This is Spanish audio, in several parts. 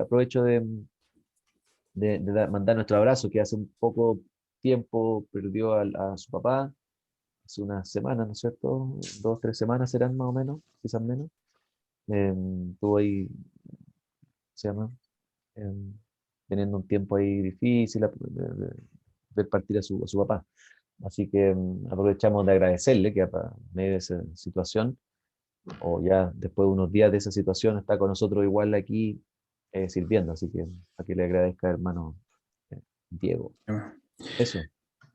aprovecho de mandar nuestro abrazo, que hace un poco tiempo perdió a su papá, hace unas semanas, ¿no es cierto? 2, 3 semanas serán más o menos, quizás menos. Estuvo ahí, se llama, Em, teniendo un tiempo ahí difícil, ver partir a su papá. Así que aprovechamos de agradecerle que a medio de esa situación, o ya después de unos días de esa situación, está con nosotros igual aquí sirviendo. Así que a que le agradezca, hermano Diego. Yeah. Eso.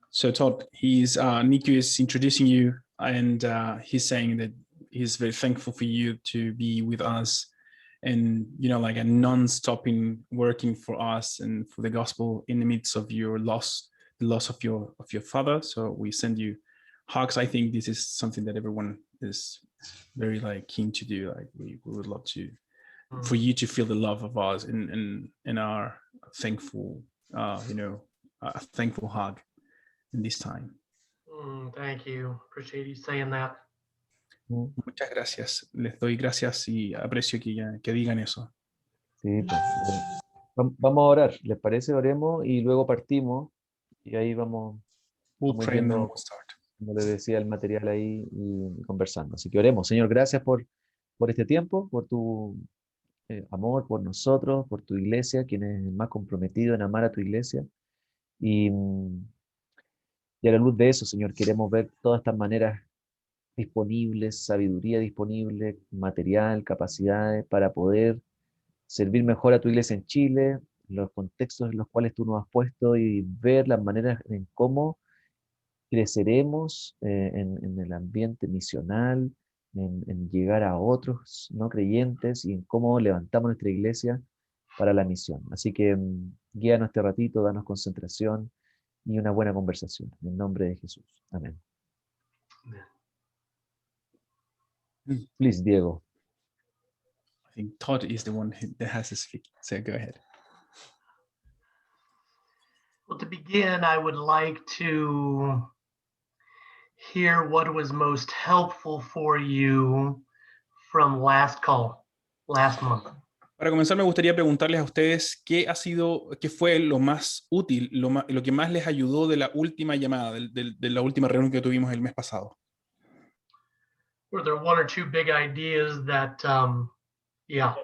So Todd, Niku is introducing you, and he's saying that he's very thankful for you to be with us, and like a non-stopping working for us and for the gospel in the midst of your loss, the loss of your father. So we send you hugs. I think this is something that everyone is very keen to do. Like we would love to for you to feel the love of us and our thankful, a thankful hug in this time. Thank you. Appreciate you saying that. Muchas gracias. Les doy gracias y aprecio que digan eso. Sí, pues, vamos a orar, ¿les parece? Oremos y luego partimos y ahí vamos We'll pray and then viendo, we'll start. como les decía, el material ahí y conversando. Así que oremos. Señor, gracias por este tiempo, por tu amor por nosotros, por tu iglesia, quien es el más comprometido en amar a tu iglesia. Y, y a la luz de eso, Señor, queremos ver todas estas maneras disponibles, sabiduría disponible, material, capacidades para poder servir mejor a tu iglesia en Chile, los contextos en los cuales tú nos has puesto y ver las maneras en cómo creceremos en el ambiente misional, en llegar a otros no creyentes y en cómo levantamos nuestra iglesia para la misión. Así que guíanos este ratito, danos concentración y una buena conversación. En el nombre de Jesús. Amén. Please, Diego. I think Todd is the one that has to speak. So go ahead. Well, to begin, I would like to hear what was most helpful for you from last month. Para comenzar, me gustaría preguntarles a ustedes qué fue lo más útil, lo que más les ayudó de la última llamada, de la última reunión que tuvimos el mes pasado. Were there one or two big ideas that, yeah.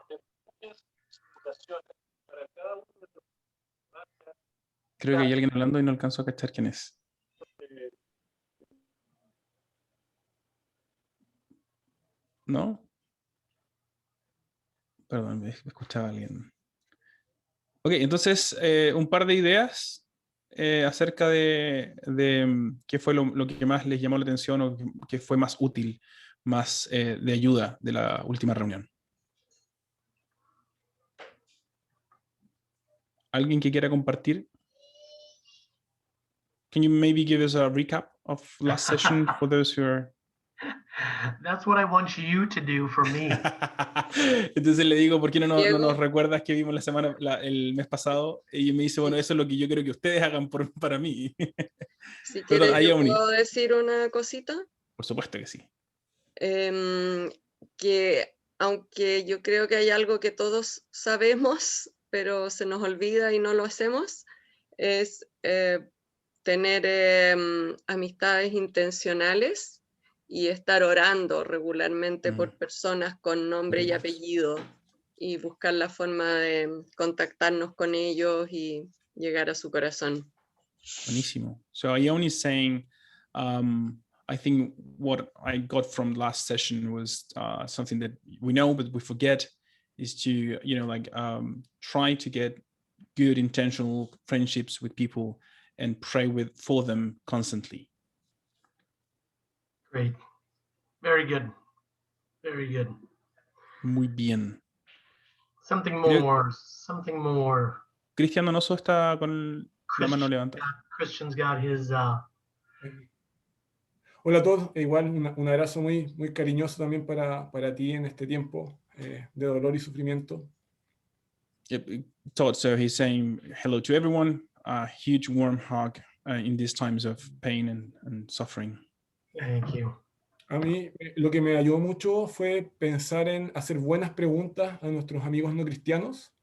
Creo que hay alguien hablando y no alcanzo a cachar quién es. ¿No? Perdón, me escuchaba alguien. Ok, entonces, un par de ideas acerca de qué fue lo que más les llamó la atención o qué fue más útil, más de ayuda de la última reunión. ¿Alguien que quiera compartir? Can you maybe give us a recap of last session for those who are... That's what I want you to do for me. Entonces le digo, ¿por qué no Diego. nos recuerdas que vimos el mes pasado? Y me dice, bueno, eso es lo que yo creo que ustedes hagan para mí. Si Perdón, quieres, ahí yo Omni. puedo decir una cosita. Por supuesto que sí. Que aunque yo creo que hay algo que todos sabemos, pero se nos olvida y no lo hacemos, es tener amistades intencionales y estar orando regularmente por personas con nombre y apellido y buscar la forma de contactarnos con ellos y llegar a su corazón. Buenísimo. So Ione is saying, I think what I got from last session was something that we know but we forget, is to try to get good intentional friendships with people and pray for them constantly. Great. Very good. Very good. Muy bien. Something more. Cristian Donoso está con la mano levantada. Christian's got his. Hola a todos, igual un abrazo muy, muy cariñoso también para ti en este tiempo de dolor y sufrimiento. Todd, so he's saying hello to everyone, a huge warm hug in these times of pain and suffering. Thank you. A mí lo que me ayudó mucho fue pensar en hacer buenas preguntas a nuestros amigos no cristianos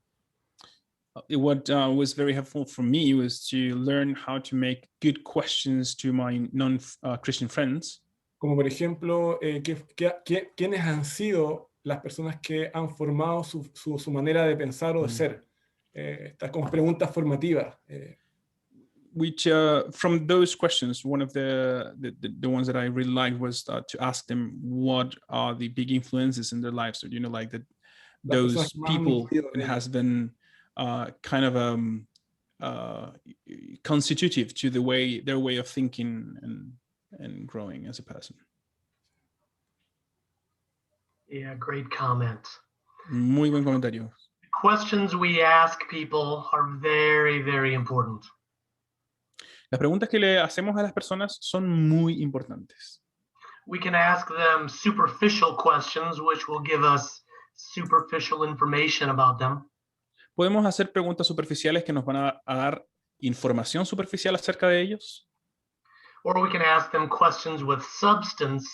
what was very helpful for me was to learn how to make good questions to my non-Christian friends. Como por ejemplo, ¿quiénes han sido las personas que han formado su manera de pensar o de ser? Estas como preguntas formativas. Which from those questions, one of the ones that I really liked was to ask them what are the big influences in their lives. So, you know, like that those people has been kind of constitutive to their way of thinking and growing as a person. Yeah, great comment. Muy buen comentario. Questions we ask people are very, very important. Las preguntas que le hacemos a las personas son muy importantes. We can ask them superficial questions, which will give us superficial information about them. Podemos hacer preguntas superficiales que nos van a dar información superficial acerca de ellos. Or we can ask them questions with substance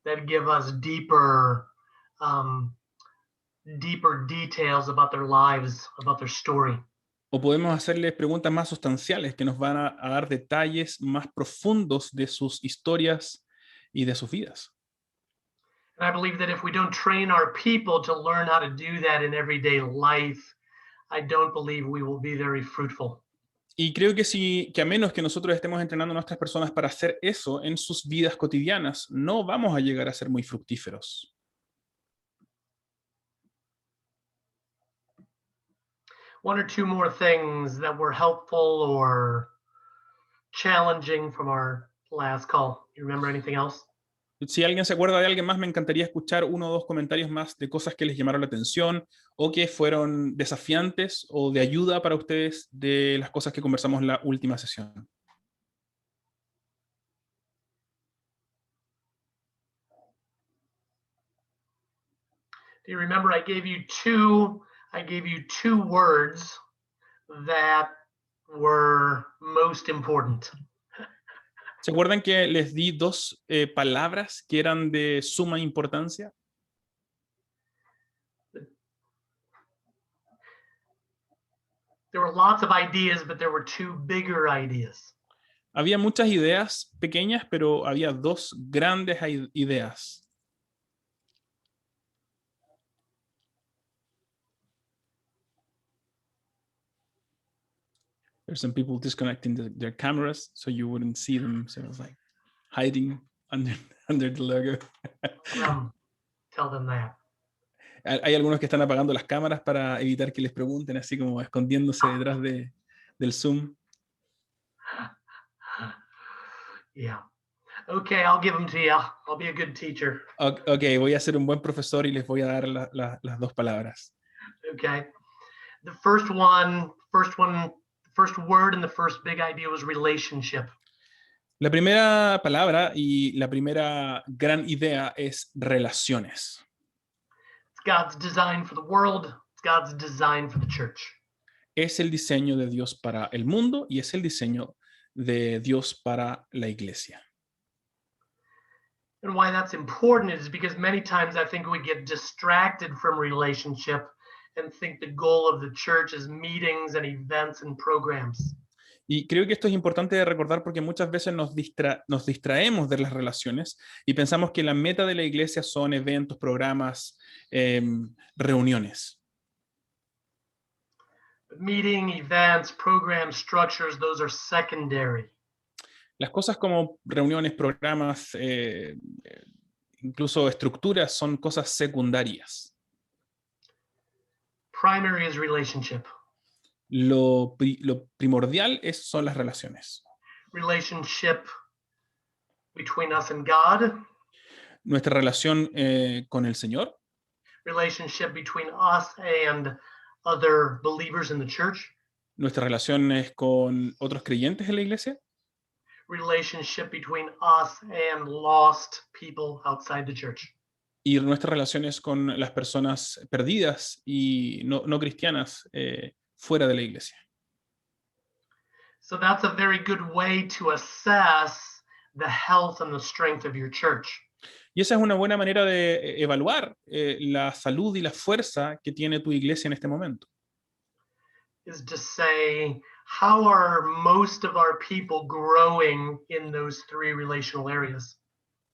that give us deeper details about their lives, about their story. O podemos hacerles preguntas más sustanciales que nos van a dar detalles más profundos de sus historias y de sus vidas. And I believe that if we don't train our people to learn how to do that in everyday life, I don't believe we will be very fruitful. Y creo que a menos que nosotros estemos entrenando a nuestras personas para hacer eso en sus vidas cotidianas, no vamos a llegar a ser muy fructíferos. One or two more things that were helpful or challenging from our last call. You remember anything else? Si alguien se acuerda de alguien más, me encantaría escuchar uno o dos comentarios más de cosas que les llamaron la atención o que fueron desafiantes o de ayuda para ustedes de las cosas que conversamos en la última sesión. Do you remember I gave you two words that were most important? ¿Se acuerdan que les di dos palabras que eran de suma importancia? There were lots of ideas, but there were two bigger ideas. Había muchas ideas pequeñas, pero había dos grandes ideas. There's some people disconnecting their cameras, so you wouldn't see them. So it was like hiding under the logo. Tell them that. Hay algunos que están apagando las cámaras para evitar que les pregunten, así como escondiéndose detrás del Zoom. Yeah. Okay, I'll give them to you. I'll be a good teacher. Okay, voy a ser un buen profesor y les voy a dar las dos palabras. Okay. The first word and the first big idea was relationship. La primera palabra y la primera gran idea es relaciones. It's God's design for the world. It's God's design for the church. Es el diseño de Dios para el mundo y es el diseño de Dios para la iglesia. And why that's important is because many times I think we get distracted from relationship and think the goal of the church is meetings and events and programs. Y creo que esto es importante de recordar porque muchas veces nos distraemos de las relaciones y pensamos que la meta de la iglesia son eventos, programas, reuniones. Meeting, events, programs, structures, those are secondary. Las cosas como reuniones, programas, incluso estructuras son cosas secundarias. Primary is relationship. Lo primordial son las relaciones. Relationship between us and God. Nuestra relación con el Señor. Relationship between us and other believers in the church. Nuestras relaciones con otros creyentes en la iglesia. Relationship between us and lost people outside the church. Y nuestras relaciones con las personas perdidas y no cristianas fuera de la iglesia. So that's a very good way to assess the health and the strength of your church. Y esa es una buena manera de evaluar la salud y la fuerza que tiene tu iglesia en este momento. is to say, how are most of our people growing in those three relational areas?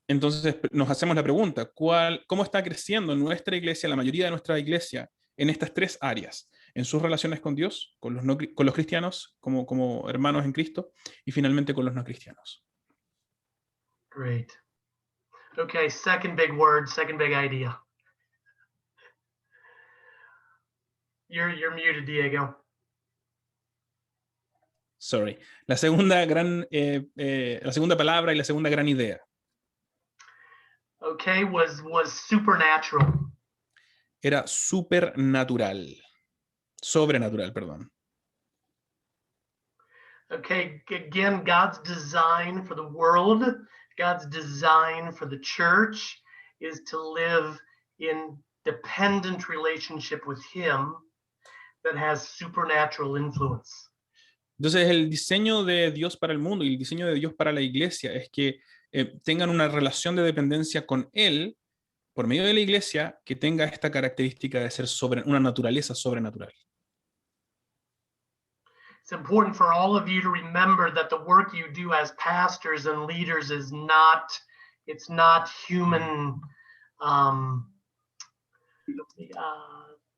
Entonces nos hacemos la pregunta, ¿cómo está creciendo nuestra iglesia, la mayoría de nuestra iglesia, en estas tres áreas? En sus relaciones con Dios, con los cristianos, como hermanos en Cristo, y finalmente con los no cristianos. Great. Okay, second big word, second big idea. You're muted, Diego. Sorry. La segunda palabra y la segunda gran idea. Okay, was supernatural. Era supernatural. Sobrenatural, perdón. Okay, again, God's design for the world, God's design for the church is to live in dependent relationship with Him that has supernatural influence. Entonces, el diseño de Dios para el mundo y el diseño de Dios para la iglesia es que tengan una relación de dependencia con Él por medio de la iglesia que tenga esta característica de ser una naturaleza sobrenatural. It's important for all of you to remember that the work you do as pastors and leaders is not, it's not human,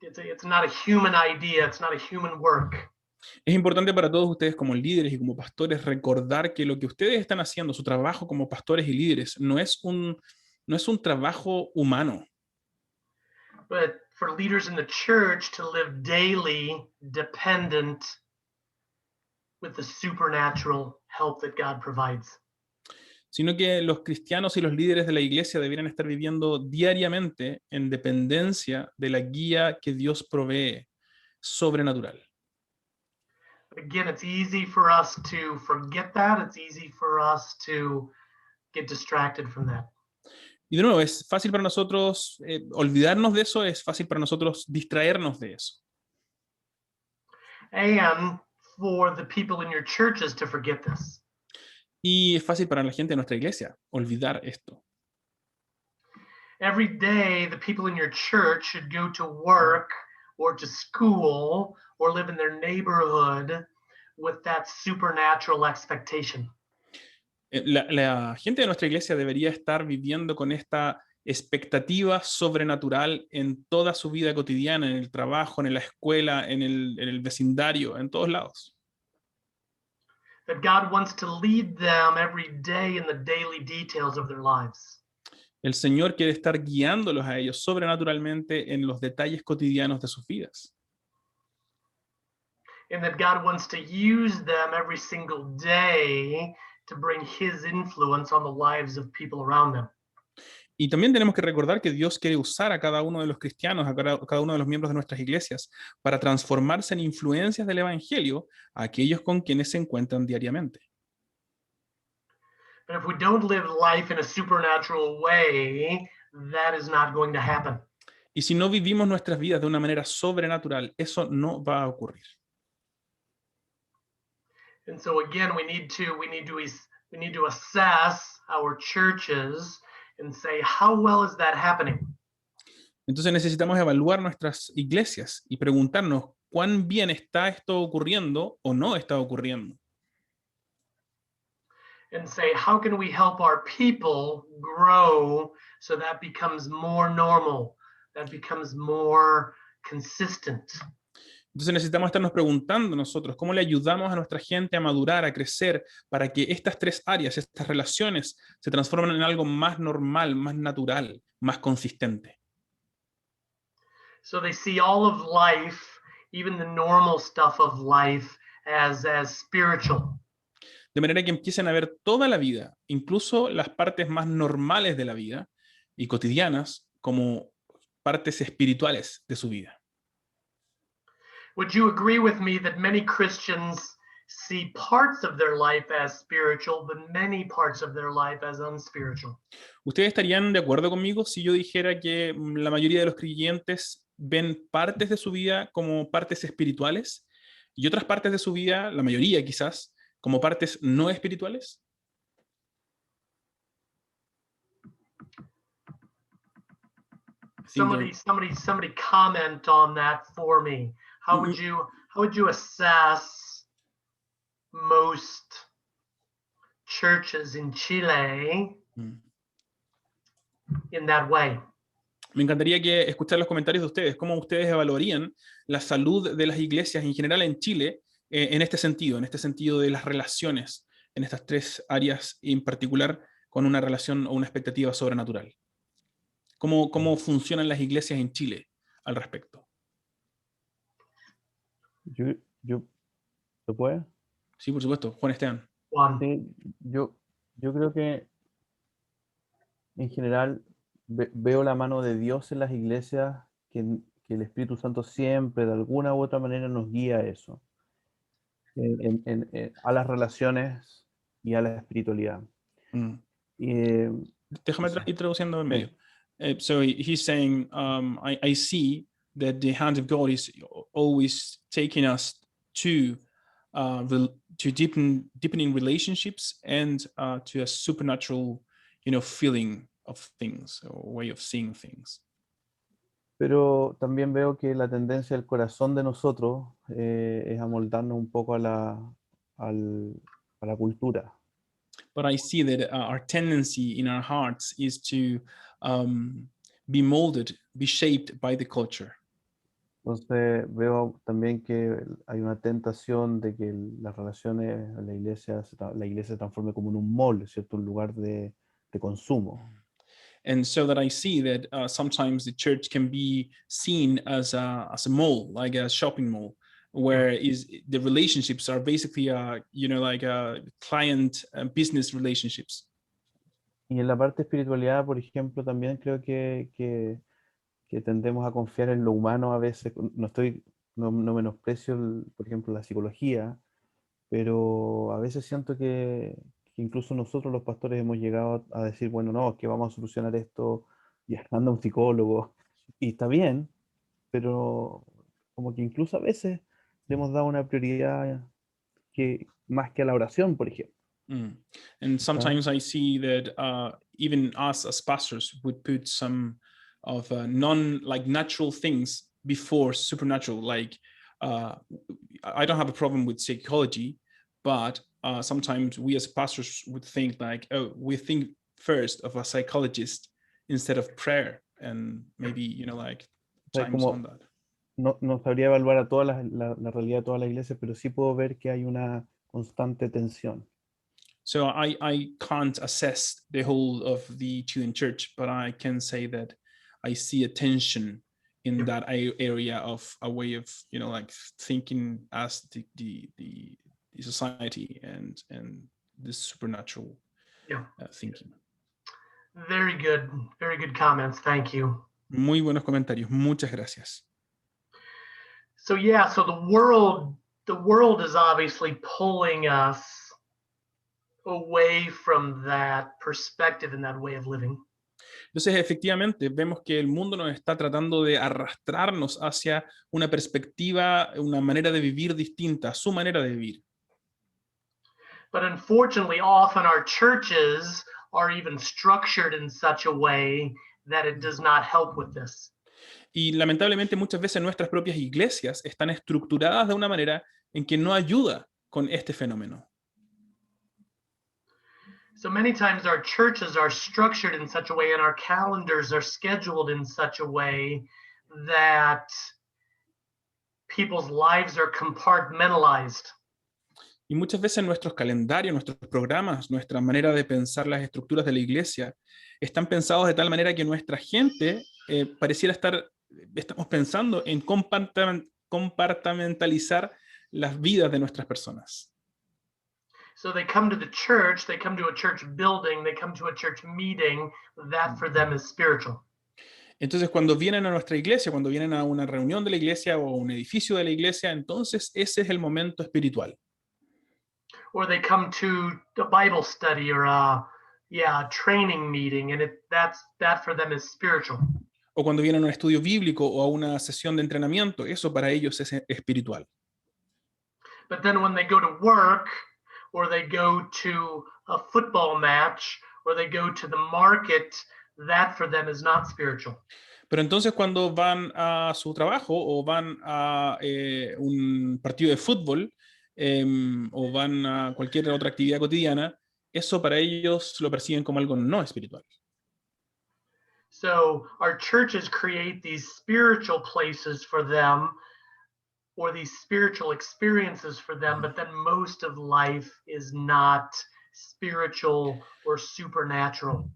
it's not a human idea, it's not a human work. Es importante para todos ustedes como líderes y como pastores recordar que lo que ustedes están haciendo, su trabajo como pastores y líderes, no es un trabajo humano. But for leaders in the church to live daily dependent with the supernatural help that God provides. Sino que los cristianos y los líderes de la iglesia deberían estar viviendo diariamente en dependencia de la guía que Dios provee, sobrenatural. But again, it's easy for us to forget that. It's easy for us to get distracted from that. Y de nuevo, es fácil para nosotros olvidarnos de eso, es fácil para nosotros distraernos de eso. And for the people in your churches to forget this. Y es fácil para la gente de nuestra iglesia olvidar esto. Every day, the people in your church should go to work or to school or live in their neighborhood with that supernatural expectation. La gente de nuestra iglesia debería estar viviendo con esta expectativa sobrenatural en toda su vida cotidiana, en el trabajo, en la escuela, en el vecindario, en todos lados. That God wants to lead them every day in the daily details of their lives. El Señor quiere estar guiándolos a ellos sobrenaturalmente en los detalles cotidianos de sus vidas. And that God wants to use them every single day to bring His influence on the lives of people around them. Y también tenemos que recordar que Dios quiere usar a cada uno de los cristianos, a cada uno de los miembros de nuestras iglesias, para transformarse en influencias del Evangelio a aquellos con quienes se encuentran diariamente. But if we don't live life in a supernatural way, that is not going to happen. Y si no vivimos nuestras vidas de una manera sobrenatural, eso no va a ocurrir. And so again, we need to assess our churches and say, how well is that happening? Entonces necesitamos evaluar nuestras iglesias y preguntarnos cuán bien está esto ocurriendo o no está ocurriendo. And say, how can we help our people grow so that becomes more normal, that becomes more consistent? Entonces necesitamos estarnos preguntando nosotros cómo le ayudamos a nuestra gente a madurar, a crecer, para que estas tres áreas, estas relaciones, se transformen en algo más normal, más natural, más consistente. So they see all of life, even the normal stuff of life, as spiritual. De manera que empiecen a ver toda la vida, incluso las partes más normales de la vida y cotidianas, como partes espirituales de su vida. Would you agree with me that many Christians see parts of their life as spiritual, but many parts of their life as unspiritual? ¿Ustedes estarían de acuerdo conmigo si yo dijera que la mayoría de los creyentes ven partes de su vida como partes espirituales y otras partes de su vida, la mayoría quizás, como partes no espirituales? Somebody comment on that for me. How would you assess most churches in Chile in that way? Me encantaría escuchar los comentarios de ustedes, cómo ustedes evaluarían la salud de las iglesias en general en Chile en este sentido de las relaciones en estas tres áreas, en particular con una relación o una expectativa sobrenatural. ¿Cómo funcionan las iglesias en Chile al respecto? ¿Se puede? Sí, por supuesto. Juan Esteban. Juan. Sí, yo creo que en general veo la mano de Dios en las iglesias, que el Espíritu Santo siempre de alguna u otra manera nos guía a eso, a las relaciones y a la espiritualidad. Déjame ir traduciendo en medio. So he's saying, I see that the hand of God is always taking us to deepening relationships and to a supernatural, feeling of things or way of seeing things. Pero también veo que la tendencia del corazón de nosotros es amoldarnos un poco a la cultura. But I see that our tendency in our hearts is to be molded, be shaped by the culture. Entonces veo también que hay una tentación de que las relaciones, la iglesia se transforme como en un mall, ¿cierto? Un lugar de consumo. And so that I see that sometimes the church can be seen as a mall, like a shopping mall, where the relationships are basically, like client business relationships. Y en la parte de espiritualidad, por ejemplo, también creo que tendemos a confiar en lo humano a veces. No menosprecio, por ejemplo, la psicología, pero a veces siento que incluso nosotros los pastores hemos llegado a decir, bueno, no, es que vamos a solucionar esto llamando a un psicólogo. Y está bien, pero como que incluso a veces le hemos dado una prioridad más que a la oración, por ejemplo. And sometimes I see that even us as pastors would put some of natural things before supernatural. Like I don't have a problem with psychology, but sometimes we as pastors would think like, oh, we think first of a psychologist instead of prayer, and maybe like times on that. No sabría evaluar a toda la realidad de toda la iglesia, pero sí puedo ver que hay una constante tensión. So I can't assess the whole of the Chilean church, but I can say that I see a tension in that area of a way of like thinking as the society and the supernatural thinking. Very good comments. Thank you. Muy buenos comentarios. Muchas gracias. So so the world is obviously pulling us away from that perspective and that way of living. Entonces, efectivamente, vemos que el mundo nos está tratando de arrastrarnos hacia una perspectiva, una manera de vivir distinta, su manera de vivir. But unfortunately, often our churches are even structured in such a way that it does not help with this. Y lamentablemente muchas veces nuestras propias iglesias están estructuradas de una manera en que no ayuda con este fenómeno. So many times our churches are structured in such a way and our calendars are scheduled in such a way that people's lives are compartmentalized. Y muchas veces nuestros calendarios, nuestros programas, nuestra manera de pensar las estructuras de la iglesia están pensados de tal manera que nuestra gente pareciera estamos pensando en compartamentalizar las vidas de nuestras personas. So they come to the church, they come to a church building, they come to a church meeting, that for them is spiritual. Entonces, cuando vienen a nuestra iglesia, cuando vienen a una reunión de la iglesia o un edificio de la iglesia, entonces ese es el momento espiritual. Or they come to a Bible study or a training meeting, and that for them is spiritual. O cuando vienen a un estudio bíblico o a una sesión de entrenamiento, eso para ellos es espiritual. But then when they go to work, or they go to a football match, or they go to the market, that for them is not spiritual. Pero entonces cuando van a su trabajo o van a un partido de fútbol o van a cualquier otra actividad cotidiana, eso para ellos lo perciben como algo no espiritual. So our churches create these spiritual places for them or these spiritual experiences for them, but then most of life is not spiritual or supernatural.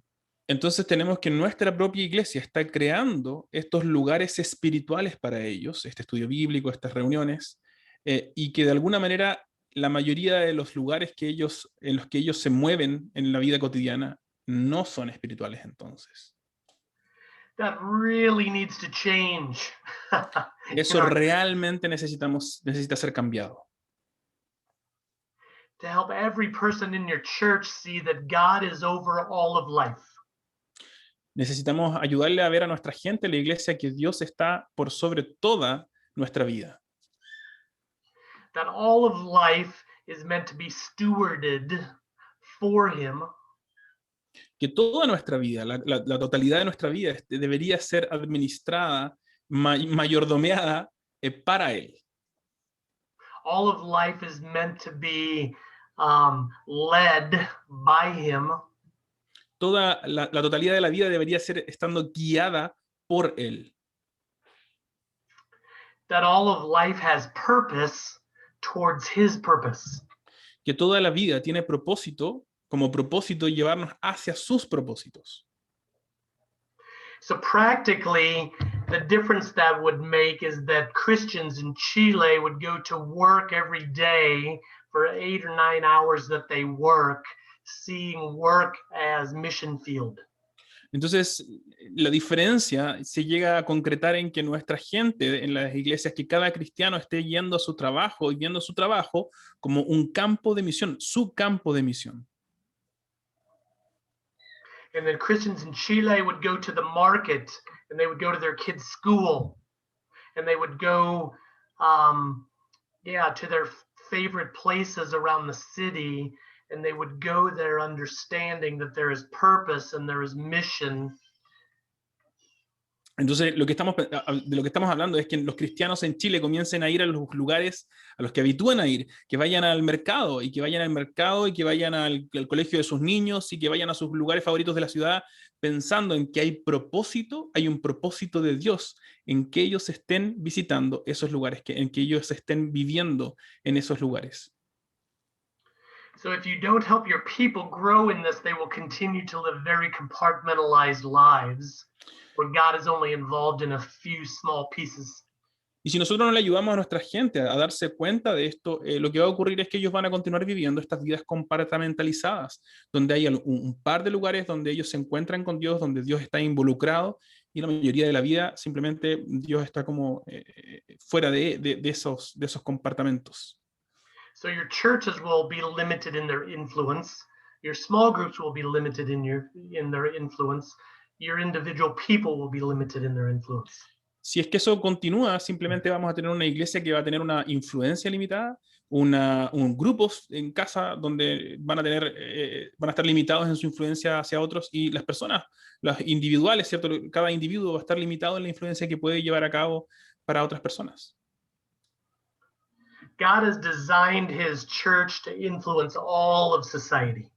Entonces tenemos que nuestra propia iglesia está creando estos lugares espirituales para ellos, este estudio bíblico, estas reuniones, y que de alguna manera la mayoría de los lugares en los que ellos se mueven en la vida cotidiana no son espirituales entonces. That really needs to change. Eso realmente necesita ser cambiado. To help every person in your church see that God is over all of life. Necesitamos ayudarle a ver a nuestra gente en la iglesia que Dios está por sobre toda nuestra vida. That all of life is meant to be stewarded for him. Que toda nuestra vida, la totalidad de nuestra vida debería ser administrada, mayordomeada para Él. All of life is meant to be led by him. Toda la totalidad de la vida debería ser estando guiada por Él. That all of life has purpose towards his purpose. Que toda la vida tiene propósito, como propósito llevarnos hacia sus propósitos. So practically, the difference that would make is that Christians in Chile would go to work every day for 8 or 9 hours that they work, seeing work as mission field. Entonces, la diferencia se llega a concretar en que nuestra gente en las iglesias, que cada cristiano esté yendo a su trabajo y viendo su trabajo como un campo de misión, su campo de misión. And then Christians in Chile would go to the market and they would go to their kids' school and they would go, to their favorite places around the city. And they would go there understanding that there is purpose and there is mission. Entonces, de lo que estamos hablando es que los cristianos en Chile comiencen a ir a los lugares a los que habitúan a ir, que vayan al mercado y que vayan al colegio de sus niños y que vayan a sus lugares favoritos de la ciudad, pensando en que hay un propósito de Dios en que ellos estén visitando esos lugares, en que ellos estén viviendo en esos lugares. So if you don't help your people grow in this, they will continue to live very compartmentalized lives where God is only involved in a few small pieces. Y si nosotros no le ayudamos a nuestra gente a darse cuenta de esto, lo que va a ocurrir es que ellos van a continuar viviendo estas vidas compartimentalizadas, donde hay un par de lugares donde ellos se encuentran con Dios, donde Dios está involucrado, y la mayoría de la vida simplemente Dios está como fuera de esos compartimentos. So your churches will be limited in their influence. Your small groups will be limited in their influence. Your individual people will be limited in their influence. Si es que eso continúa, simplemente vamos a tener una iglesia que va a tener una influencia limitada, un grupos en casa donde van a estar limitados en su influencia hacia otros, y las personas, las individuales, ¿cierto? Cada individuo va a estar limitado en la influencia que puede llevar a cabo para otras personas. God has designed his church to influence all of society.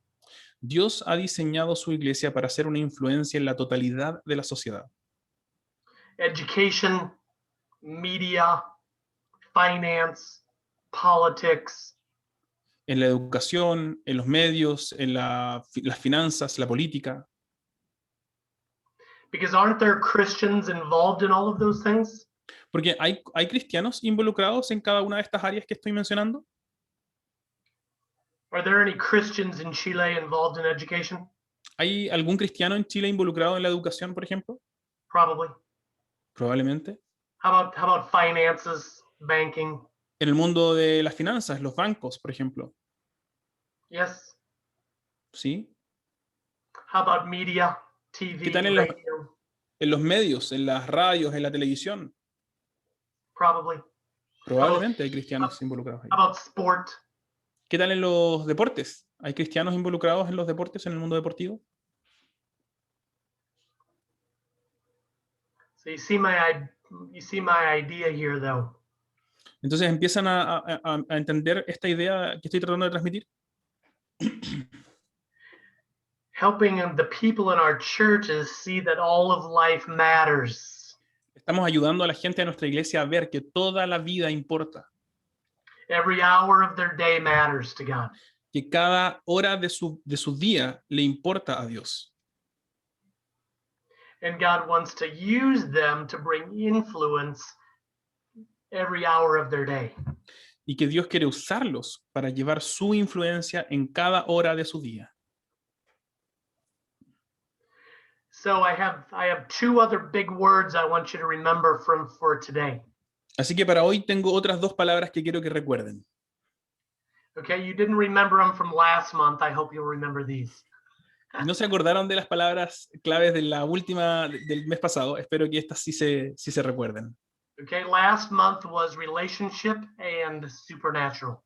Dios ha diseñado su iglesia para hacer una influencia en la totalidad de la sociedad. Education, media, finance, politics. En la educación, en los medios, en las finanzas, la política. Because aren't there Christians involved in all of those things? Porque hay cristianos involucrados en cada una de estas áreas que estoy mencionando. Are there any Christians in Chile involved in education? ¿Hay algún cristiano en Chile involucrado en la educación, por ejemplo? Probably. Probablemente. How about finances, banking? En el mundo de las finanzas, los bancos, por ejemplo. Yes. ¿Sí? How about media, TV, ¿Qué tal radio? En los medios, en las radios, en la televisión? Probably. Probablemente hay cristianos involucrados ahí. How about sport? ¿Qué tal en los deportes? ¿Hay cristianos involucrados en los deportes, en el mundo deportivo? So you see my idea here, though. Entonces empiezan a entender esta idea que estoy tratando de transmitir. Helping the people in our churches see that all of life matters. Estamos ayudando a la gente de nuestra iglesia a ver que toda la vida importa, Every hour of their day matters to God. que cada hora de su día le importa a Dios. And God wants to use them to bring influence every hour of their day. Y que Dios quiere usarlos para llevar su influencia en cada hora de su día. So I have two other big words I want you to remember for today. Así que para hoy tengo otras dos palabras que quiero que recuerden. Okay, you didn't remember them from last month. I hope you'll remember these. No se acordaron de las palabras claves de la última del mes pasado. Espero que estas sí se recuerden. Okay, last month was relationship and supernatural.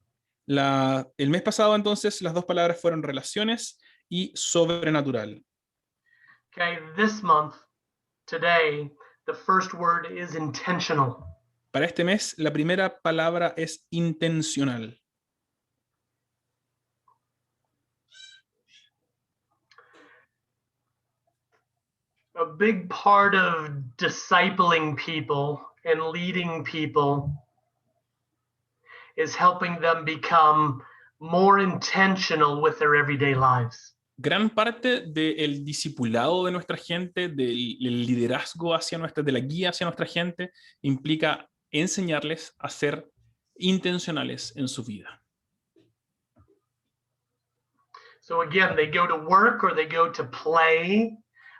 El mes pasado entonces las dos palabras fueron relaciones y sobrenatural. Okay, this month, today, the first word is intentional. Para este mes la primera palabra es intencional. A big part of discipling people and leading people is helping them become more intentional with their everyday lives. Gran parte del discipulado de nuestra gente, del liderazgo de la guía hacia nuestra gente, implica enseñarles a ser intencionales en su vida. So again, they go to work or they go to play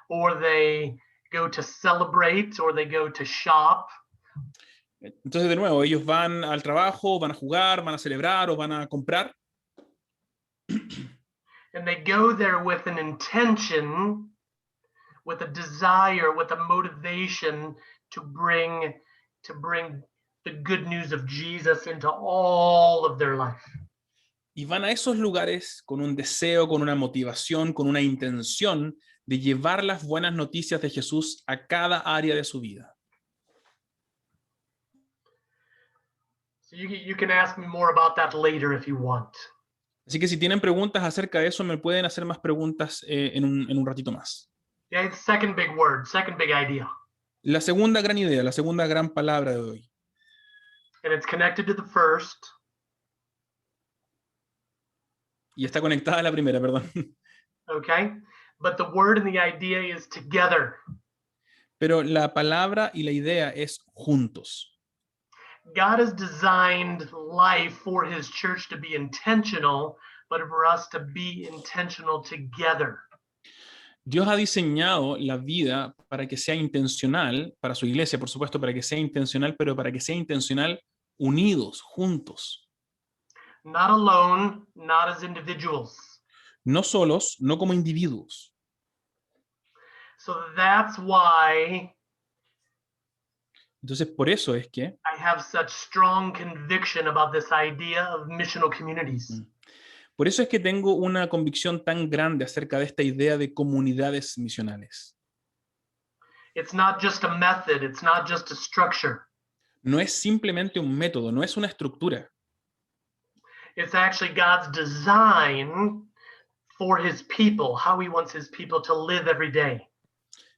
or they go to celebrate or they go to shop. Entonces, de nuevo, ellos van al trabajo, van a jugar, van a celebrar o van a comprar. And they go there with an intention, with a desire, with a motivation to bring the good news of Jesus into all of their life. Y van a esos lugares con un deseo, con una motivación, con una intención de llevar las buenas noticias de Jesús a cada área de su vida. So you can ask me more about that later if you want. Así que si tienen preguntas acerca de eso, me pueden hacer más preguntas en un ratito más. Okay, second big word, second big idea. La segunda gran idea, la segunda gran palabra de hoy. And it's connected to the first. Y está conectada a la primera, perdón. Okay, but the word and the idea is together. Pero la palabra y la idea es juntos. God has designed life for his church to be intentional, but for us to be intentional together. Dios ha diseñado la vida para que sea intencional, para su iglesia, por supuesto, para que sea intencional, pero para que sea intencional unidos, juntos. Not alone, not as individuals. No solos, no como individuos. So that's why Entonces, por eso es que I have such strong conviction about this idea of missional communities. Por eso es que tengo una convicción tan grande acerca de esta idea de comunidades misionales. It's not just a method, it's not just a structure. No es simplemente un método, no es una estructura. It's actually God's design for his people, how he wants his people to live every day.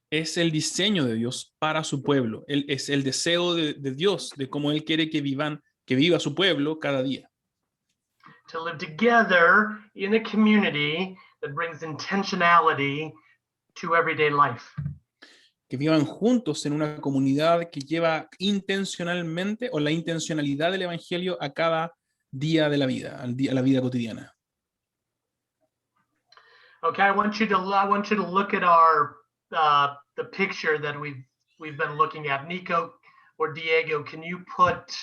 Es el diseño de Dios para su pueblo. Es el deseo de Dios de cómo Él quiere que viva su pueblo cada día. To live together in a community that brings intentionality to everyday life. Que vivan juntos en una comunidad que lleva intencionalmente o la intencionalidad del evangelio a cada día de la vida, a la vida cotidiana. Okay, I want you to look at the picture that we've been looking at. Nico or Diego, can you put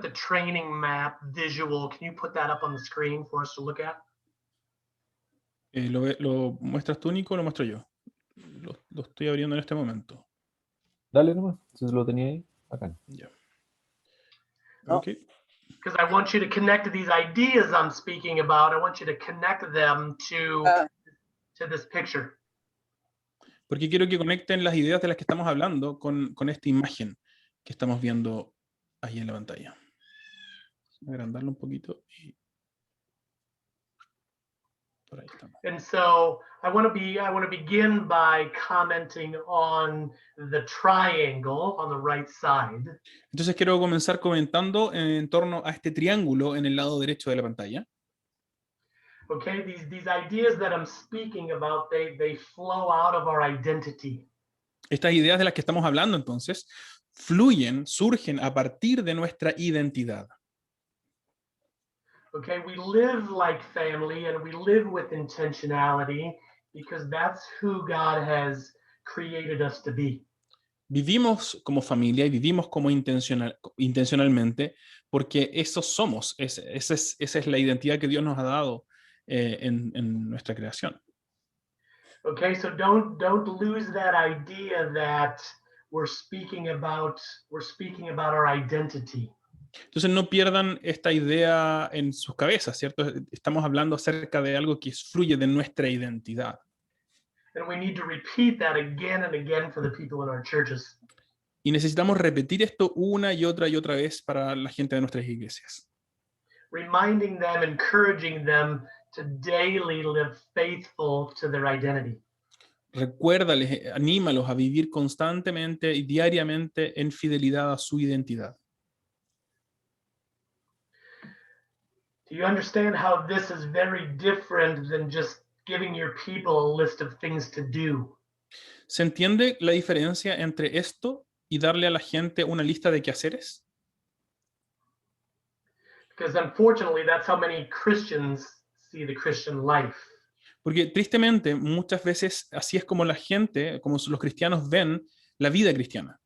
the training map visual? Can you put that up on the screen for us to look at? ¿Lo muestras tú, Nico, o lo muestro yo? Lo estoy abriendo en este momento. Dale nomás, si lo tenía ahí, acá. Ya. No. Ok. Because I want you to connect to these ideas I'm speaking about. I want you to connect them to this picture. porque quiero que conecten las ideas de las que estamos hablando con esta imagen que estamos viendo ahí en la pantalla. Voy a agrandarlo un poquito y por ahí estamos. And so I want to begin by commenting on the triangle on the right side. Entonces quiero comenzar comentando en torno a este triángulo en el lado derecho de la pantalla. Okay, these ideas that I'm speaking about, they flow out of our identity. Estas ideas de las que estamos hablando entonces fluyen, surgen a partir de nuestra identidad. Okay, we live like family and we live with intentionality because that's who God has created us to be. Vivimos como familia y vivimos como intencionalmente porque eso somos, esa es la identidad que Dios nos ha dado en nuestra creación. Okay, so don't lose that idea that we're speaking about our identity. Entonces no pierdan esta idea en sus cabezas, ¿cierto? Estamos hablando acerca de algo que fluye de nuestra identidad. And we need to repeat that again and again for the people in our churches. Y necesitamos repetir esto una y otra vez para la gente de nuestras iglesias. Reminding them, encouraging them to daily live faithful to their identity. Recuérdales, anímalos a vivir constantemente y diariamente en fidelidad a su identidad. Do you understand how this is very different than just giving your people a list of things to do? ¿Se entiende la diferencia entre esto y darle a la gente una lista de quehaceres? Because unfortunately, that's how many Christians see the Christian life. Porque tristemente, muchas veces así es como la gente, como los cristianos ven la vida cristiana.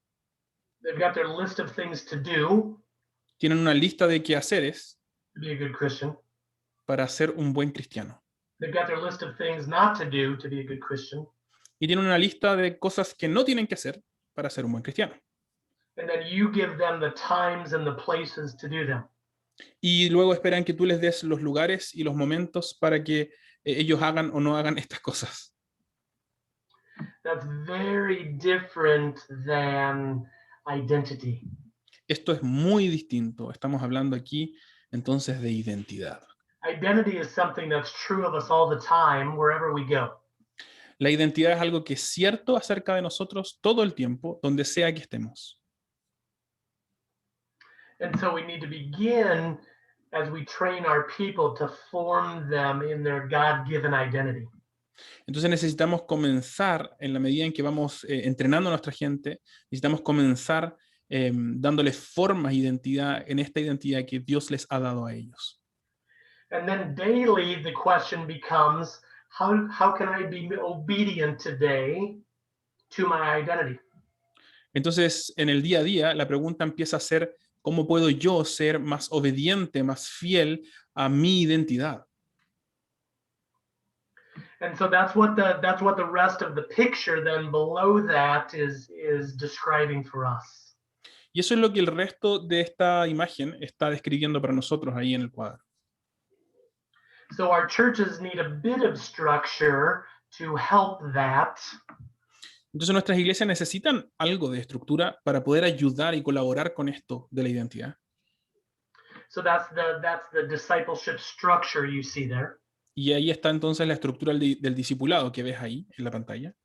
They've got their list of things to do Tienen una lista de quehaceres to be a good Christian. para ser un buen cristiano. They've got their list of things not to do to be a good Christian. Y tienen una lista de cosas que no tienen que hacer para ser un buen cristiano. And then you give them the times and the places to do them. Y luego esperan que tú les des los lugares y los momentos para que ellos hagan o no hagan estas cosas. That's very different than identity. Esto es muy distinto. Estamos hablando aquí entonces de identidad. Identity is something that's true of us all the time, wherever we go. La identidad es algo que es cierto acerca de nosotros todo el tiempo, donde sea que estemos. And so we need to begin as we train our people to form them in their God-given identity. Entonces necesitamos comenzar, en la medida en que vamos entrenando a nuestra gente, necesitamos comenzar dándoles forma, identidad, en esta identidad que Dios les ha dado a ellos. And then daily the question becomes, how can I be obedient today to my identity? Entonces, en el día a día, la pregunta empieza a ser, ¿cómo puedo yo ser más obediente, más fiel a mi identidad? And so that's what the rest of the picture then below that is describing for us. Y eso es lo que el resto de esta imagen está describiendo para nosotros ahí en el cuadro. So our churches need a bit of structure to help that. Entonces nuestras iglesias necesitan algo de estructura para poder ayudar y colaborar con esto de la identidad. So that's the discipleship structure you see there. Y ahí está entonces la estructura del discipulado que ves ahí en la pantalla.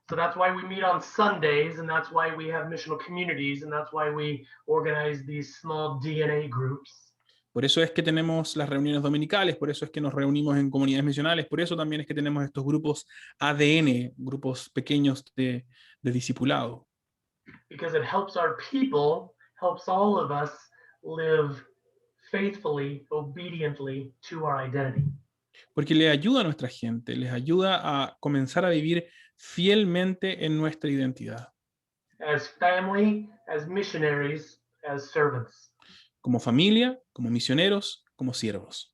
So that's why we meet on Sundays, and that's why we have missional communities, and that's why we organize these small DNA groups. Por eso es que tenemos las reuniones dominicales, por eso es que nos reunimos en comunidades misionales, por eso también es que tenemos estos grupos ADN, grupos pequeños de discipulado. Because it helps our people, helps all of us live faithfully, obediently to our identity. Porque le ayuda a nuestra gente, les ayuda a comenzar a vivir fielmente en nuestra identidad. As family, as missionaries, as servants. Como familia, como misioneros, como siervos.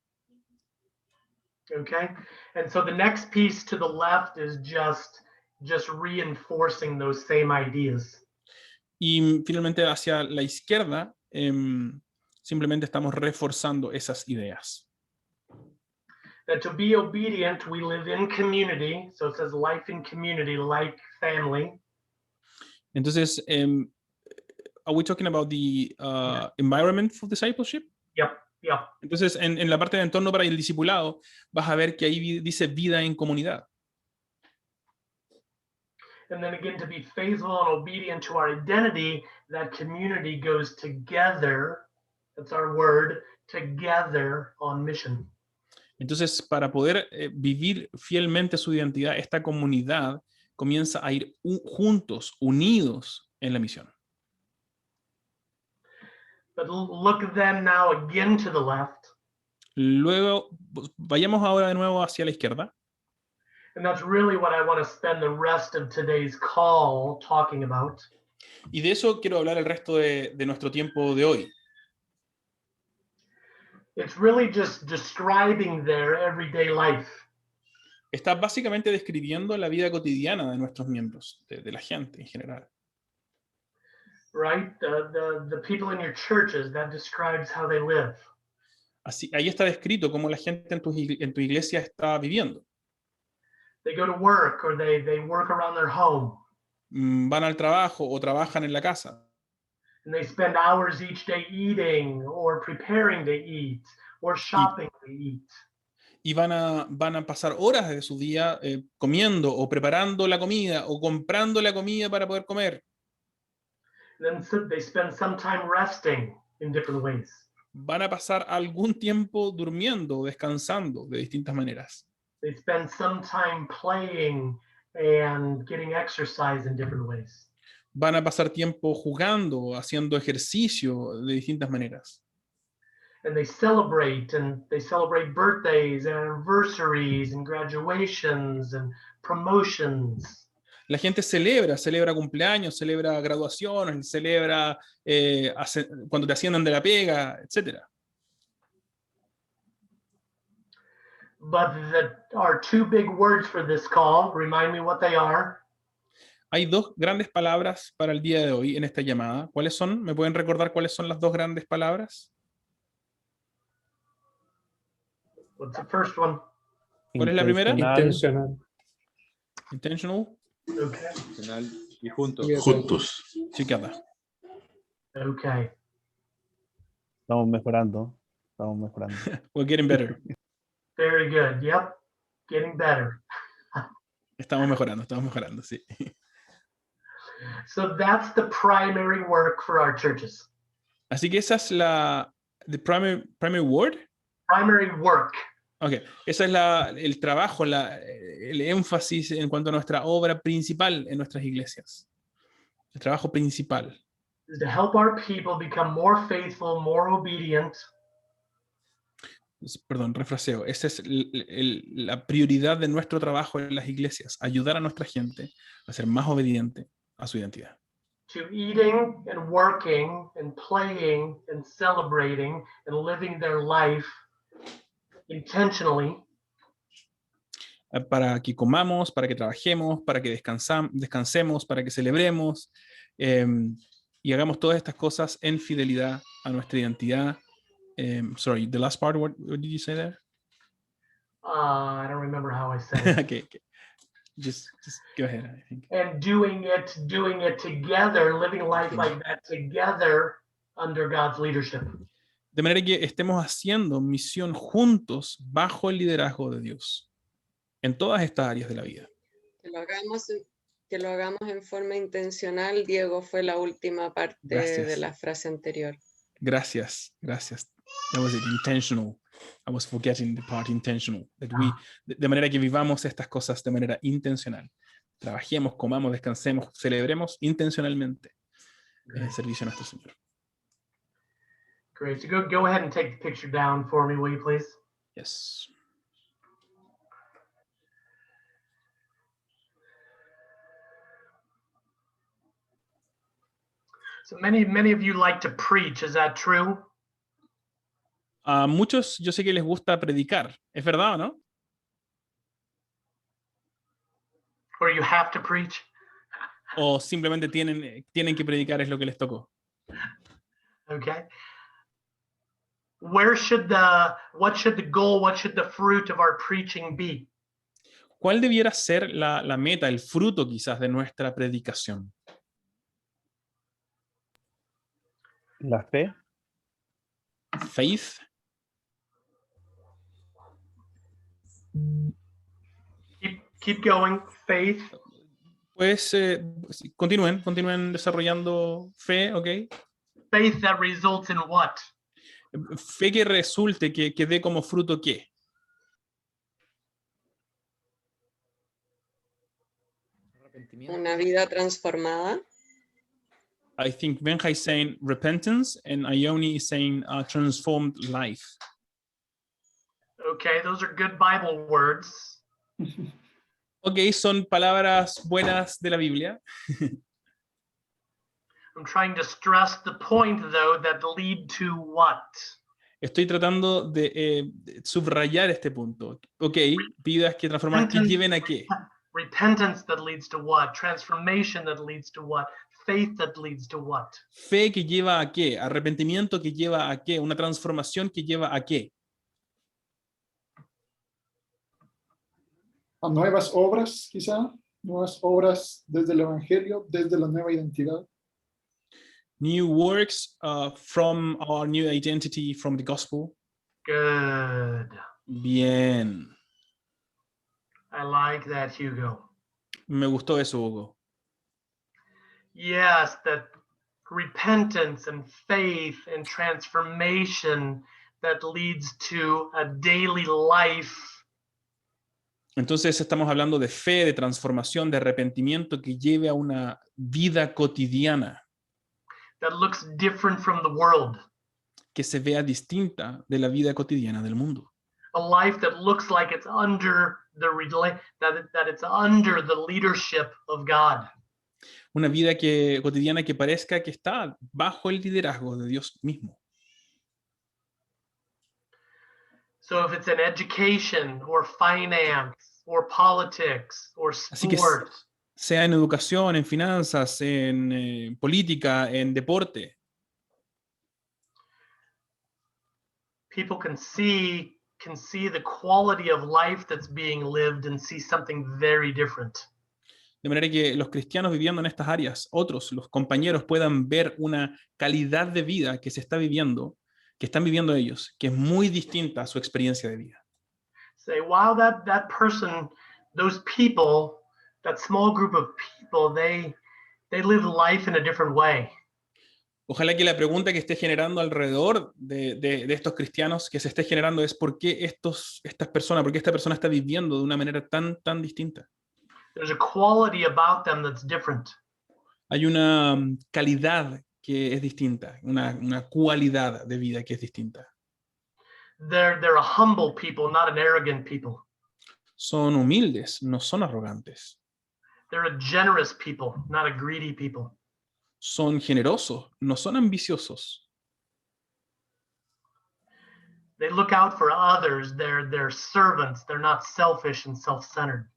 Okay? And so the next piece to the left is just reinforcing those same ideas. Y finalmente hacia la izquierda, simplemente estamos reforzando esas ideas. that to be obedient, we live in community. So it says life in community, like family. Entonces, are we talking about the environment for discipleship? Yep. Entonces, en la parte de entorno para el discipulado, vas a ver que ahí dice vida en comunidad. And then again, to be faithful and obedient to our identity, that community goes together. That's our word, together on mission. Entonces, para poder vivir fielmente su identidad, esta comunidad comienza a ir juntos, unidos en la misión. But look then now again to the left. Luego, vayamos ahora de nuevo hacia la izquierda. And that's really what I want to spend the rest of today's call talking about. Y de eso quiero hablar el resto de nuestro tiempo de hoy. It's really just describing their everyday life. Está básicamente describiendo la vida cotidiana de nuestros miembros, de la gente en general. Right? The people in your churches, that describes how they live. Así, ahí está descrito cómo la gente en tu iglesia está viviendo. They go to work or they work around their home. Van al trabajo o trabajan en la casa. And they spend hours each day eating or preparing to eat or shopping to eat. Y van a pasar horas de su día comiendo o preparando la comida o comprando la comida para poder comer. And then they spend some time resting in different ways. Van a pasar algún tiempo durmiendo o descansando de distintas maneras. They spend some time playing and getting exercise in different ways. Van a pasar tiempo jugando, haciendo ejercicio de distintas maneras. And they celebrate birthdays and anniversaries and graduations and promotions. La gente celebra cumpleaños, celebra graduaciones, celebra cuando te ascienden de la pega, etc. But there are two big words for this call. Remind me what they are. Hay dos grandes palabras para el día de hoy en esta llamada. ¿Cuáles son? ¿Me pueden recordar cuáles son las dos grandes palabras? What's the first one? ¿Cuál es la primera? Intencional. Intentional. Okay. Intencional y juntos. Juntos. Chicada. Okay. Estamos mejorando. We're getting better. Very good. Yep. Getting better. Estamos mejorando, sí. So that's the primary work for our churches. Así que esa es the primary word. Primary work. Okay, esa es el trabajo, el énfasis en cuanto a nuestra obra principal en nuestras iglesias. El trabajo principal. Is to help our people become more faithful, more obedient. Perdón, refraseo. Esa es la prioridad de nuestro trabajo en las iglesias. Ayudar a nuestra gente a ser más obediente a su identidad. To eating and working and playing and celebrating and living their life intentionally. Para que comamos, para que trabajemos, para que descansemos, para que celebremos y hagamos todas estas cosas en fidelidad a nuestra identidad. Sorry, the last part, what did you say there? I don't remember how I said it. Okay. Just go ahead, I think. And doing it together, living life like that together under God's leadership. De manera que estemos haciendo misión juntos bajo el liderazgo de Dios en todas estas áreas de la vida. Que lo hagamos en forma intencional, Diego, fue la última parte de la frase anterior. Gracias. That was it, intentional. I was forgetting the part intentional. De manera que vivamos estas cosas de manera intencional. Trabajemos, comamos, descansemos, celebremos intencionalmente en servicio a nuestro Señor. Great. So go ahead and take the picture down for me, will you please? Yes. So many of you like to preach, is that true? A muchos yo sé que les gusta predicar, ¿es verdad o no? Or you have to preach? O simplemente tienen que predicar, es lo que les tocó. Okay. what should the goal, what should the fruit of our preaching be? ¿Cuál debiera ser la meta, el fruto quizás de nuestra predicación? La fe, Faith. Keep going. Faith. Pues sí, continúen desarrollando fe, ¿ok? Faith that results in what? Fe que resulte, que dé como fruto ¿qué? Una vida transformada. I think Benja is saying repentance and Ioni is saying transformed life. Okay, those are good Bible words. Ok, son palabras buenas de la Biblia. I'm trying to stress the point, though, that lead to what? Estoy tratando de subrayar este punto. Ok, vidas que transforman, que lleven a qué. Repentance that leads to what? Transformation that leads to what? Faith that leads to what? Fe que lleva a qué, arrepentimiento que lleva a qué, una transformación que lleva a qué. A nuevas obras, quizá, nuevas obras desde el Evangelio, desde la nueva identidad. New works from our new identity from the gospel. Good. Bien. I like that, Hugo. Me gustó eso, Hugo. Yes, that repentance and faith and transformation that leads to a daily life. Entonces estamos hablando de fe, de transformación, de arrepentimiento que lleve a una vida cotidiana. That looks different from the world. Que se vea distinta de la vida cotidiana del mundo. A life that looks like it's under that it's under the leadership of God. Una vida cotidiana que parezca que está bajo el liderazgo de Dios mismo. So if it's in education or finance or politics or Así que sports, sea en educación, en finanzas, en política, en deporte, people can see the quality of life that's being lived and see something very different. de manera que los cristianos viviendo en estas áreas, otros, los compañeros, puedan ver una calidad de vida que se está viviendo, que están viviendo ellos, que es muy distinta a su experiencia de vida. Say, wow, that person, those people, that small group of people, they live life in a different way. Ojalá que la pregunta que esté generando alrededor de estos cristianos, que se esté generando, es ¿por qué esta persona está viviendo de una manera tan distinta? There's a quality about them that's different. Hay una calidad que es distinta, una cualidad de vida que es distinta. They're a humble people, not an arrogant people. Son humildes, no son arrogantes. They're a generous people, not a greedy people. Son generosos, no son ambiciosos. They look out for others. They're servants. They're not selfish and self-centered.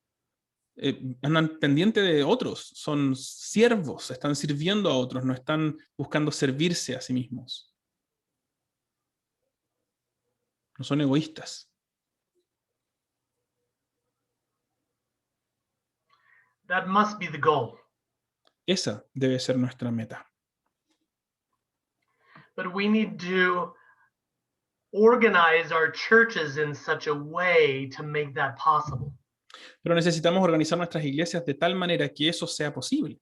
Andan pendientes de otros, son siervos, están sirviendo a otros, no están buscando servirse a sí mismos. No son egoístas. That must be the goal. Esa debe ser nuestra meta. But we need to organize our churches in such a way to make that possible. Pero necesitamos organizar nuestras iglesias de tal manera que eso sea posible.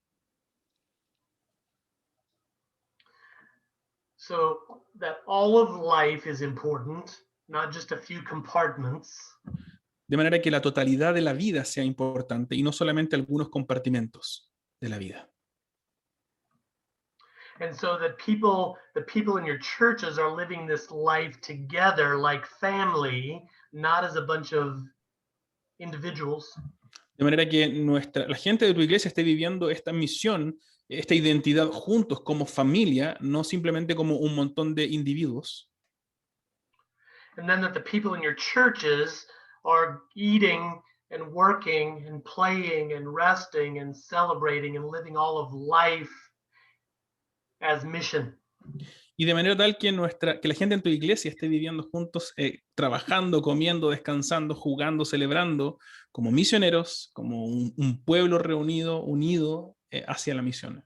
So that all of life is important, not just a few compartments. De manera que la totalidad de la vida sea importante y no solamente algunos compartimentos de la vida. And so that the people in your churches are living this life together like family, not as a bunch of individuals. De manera que la gente de tu iglesia esté viviendo esta misión, esta identidad juntos como familia, no simplemente como un montón de individuos. And then that the people in your churches are eating and working and playing and resting and celebrating and living all of life as mission. Y de manera tal que, que la gente en tu iglesia esté viviendo juntos, trabajando, comiendo, descansando, jugando, celebrando, como misioneros, como un pueblo reunido, unido hacia la misión,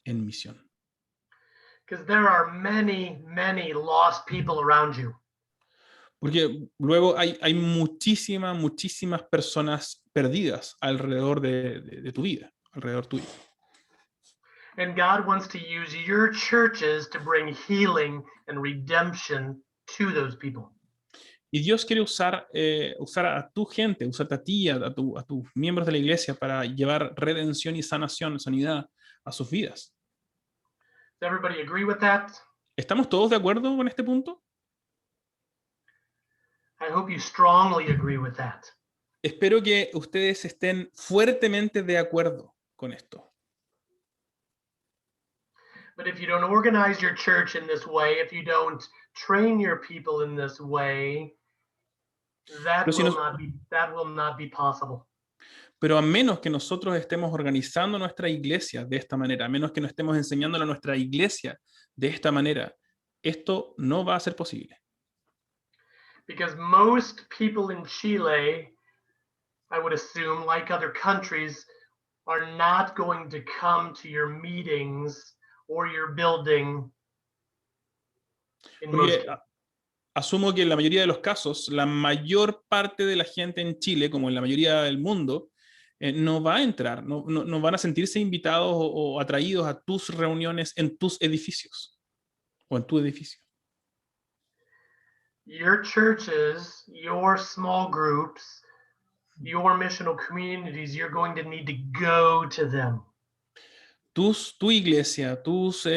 en misión. Because there are many, many lost people around you. Porque luego hay muchísimas personas perdidas alrededor de tu vida, alrededor tuyo. And God wants to use your churches to bring healing and redemption to those people. Y Dios quiere usar a tu gente, usarte a ti, a tus miembros de la iglesia para llevar redención y sanación, sanidad a sus vidas. Does everybody agree with that? ¿Estamos todos de acuerdo con este punto? I hope you strongly agree with that. Espero que ustedes estén fuertemente de acuerdo con esto. But if you don't organize your church in this way, if you don't train your people in this way, that will not be possible. Pero a menos que nosotros estemos organizando nuestra iglesia de esta manera, a menos que no estemos enseñándole a nuestra iglesia de esta manera, esto no va a ser posible. Because most people in Chile, I would assume, like other countries, are not going to come to your meetings or your building. Porque asumo que en la mayoría de los casos, la mayor parte de la gente en Chile, como en la mayoría del mundo, no va a entrar, no van a sentirse invitados o atraídos a tus reuniones en tus edificios o en tu edificio. Your churches, your small groups, your missional communities, you're going to need to go to them. Tu iglesia, tus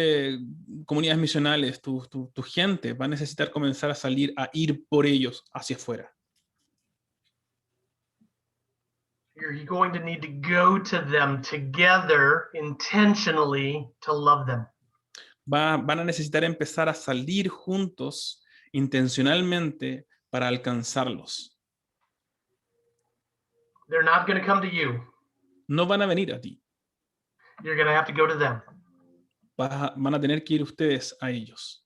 comunidades misionales, tu gente va a necesitar comenzar a salir, a ir por ellos hacia afuera. You're going to need to go to them together intentionally to love them. Van a necesitar empezar a salir juntos intencionalmente para alcanzarlos. They're not going to come to you. No van a venir a ti. You're going to have to go to them. Van a tener que ir ustedes a ellos.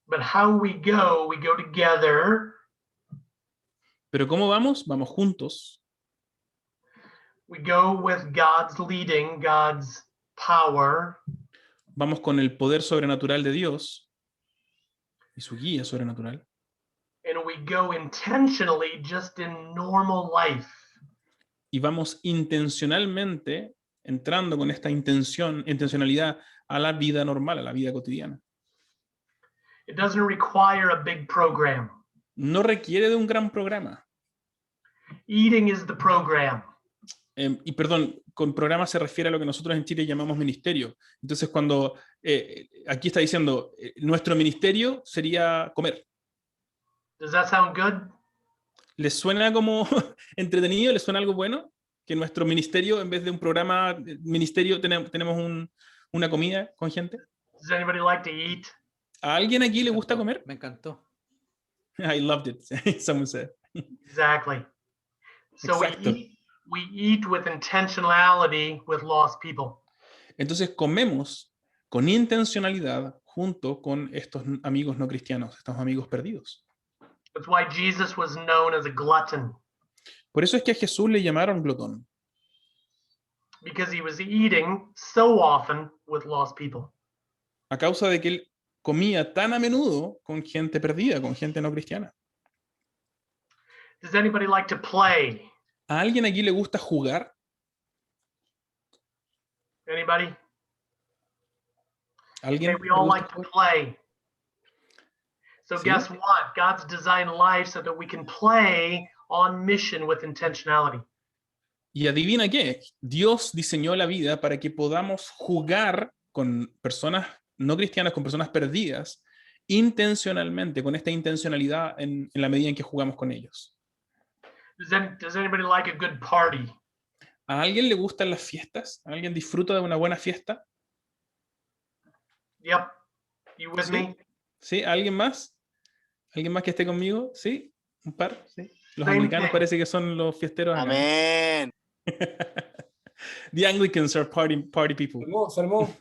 But how we go together. Pero ¿cómo vamos? Vamos juntos. We go with God's leading, God's power. Vamos con el poder sobrenatural de Dios y su guía sobrenatural. And we go intentionally just in normal life. Y vamos intencionalmente entrando con esta intencionalidad a la vida normal, a la vida cotidiana. It doesn't require a big program. No requiere de un gran programa. Eating is the program. Y perdón, con programa se refiere a lo que nosotros en Chile llamamos ministerio. Entonces cuando aquí está diciendo, nuestro ministerio sería comer. Does that sound good? ¿Les suena como entretenido? ¿Les suena algo bueno? Que nuestro ministerio, en vez de un programa ministerio, tenemos una comida con gente. Does anybody like to eat? ¿A alguien aquí le gusta comer? Me encantó. I loved it, someone said. Exactly. So Exacto. we eat with intentionality with lost people. Entonces comemos con intencionalidad junto con estos amigos no cristianos, estos amigos perdidos. That's why Jesus was known as a glutton. Por eso es que a Jesús le llamaron glotón. Because he was eating so often with lost people. A causa de que él comía tan a menudo con gente perdida, con gente no cristiana. Does anybody like to play? ¿A alguien aquí le gusta jugar? Anybody? ¿Alguien Okay, we le all gusta like to jugar? play. So Sí. guess what? God's designed life so that we can play on mission with intentionality. Y adivina qué, Dios diseñó la vida para que podamos jugar con personas no cristianas, con personas perdidas, intencionalmente, con esta intencionalidad en la medida en que jugamos con ellos. Does anybody like a good party? ¿A alguien le gustan las fiestas? ¿A alguien disfruta de una buena fiesta? Yep. You with Sí. me? ¿Sí? ¿A alguien más? ¿Alguien más que esté conmigo? ¿Sí? ¿Un par? ¿Sí? Los Same anglicanos thing. parece que son los fiesteros acá. Amén. The Anglicans are party people. Salmón.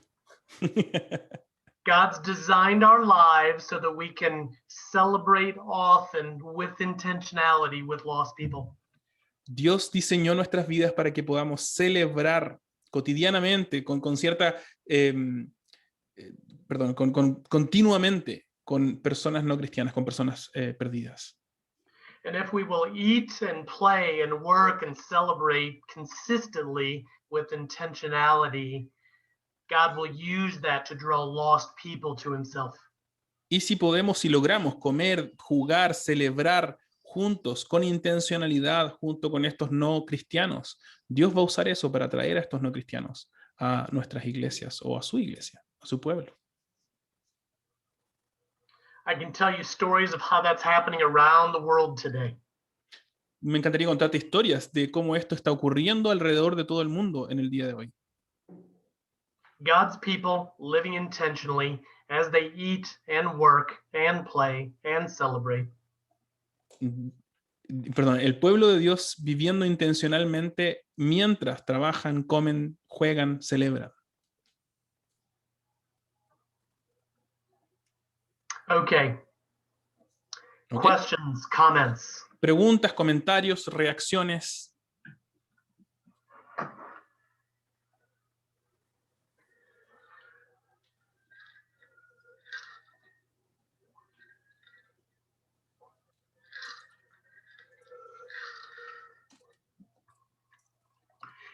God's designed our lives so that we can celebrate often with intentionality with lost people. Dios diseñó nuestras vidas para que podamos celebrar cotidianamente, con cierta, continuamente con personas no cristianas, con personas perdidas. And if we will eat and play and work and celebrate consistently with intentionality, God will use that to draw lost people to himself. Y si podemos, si logramos comer, jugar, celebrar juntos, con intencionalidad, junto con estos no cristianos, Dios va a usar eso para atraer a estos no cristianos a nuestras iglesias o a su iglesia, a su pueblo. I can tell you stories of how that's happening around the world today. Me encantaría contarte historias de cómo esto está ocurriendo alrededor de todo el mundo en el día de hoy. God's people living intentionally as they eat and work and play and celebrate. Perdón, el pueblo de Dios viviendo intencionalmente mientras trabajan, comen, juegan, celebran. Okay. ¿Ok? Questions, comments. Preguntas, comentarios, reacciones.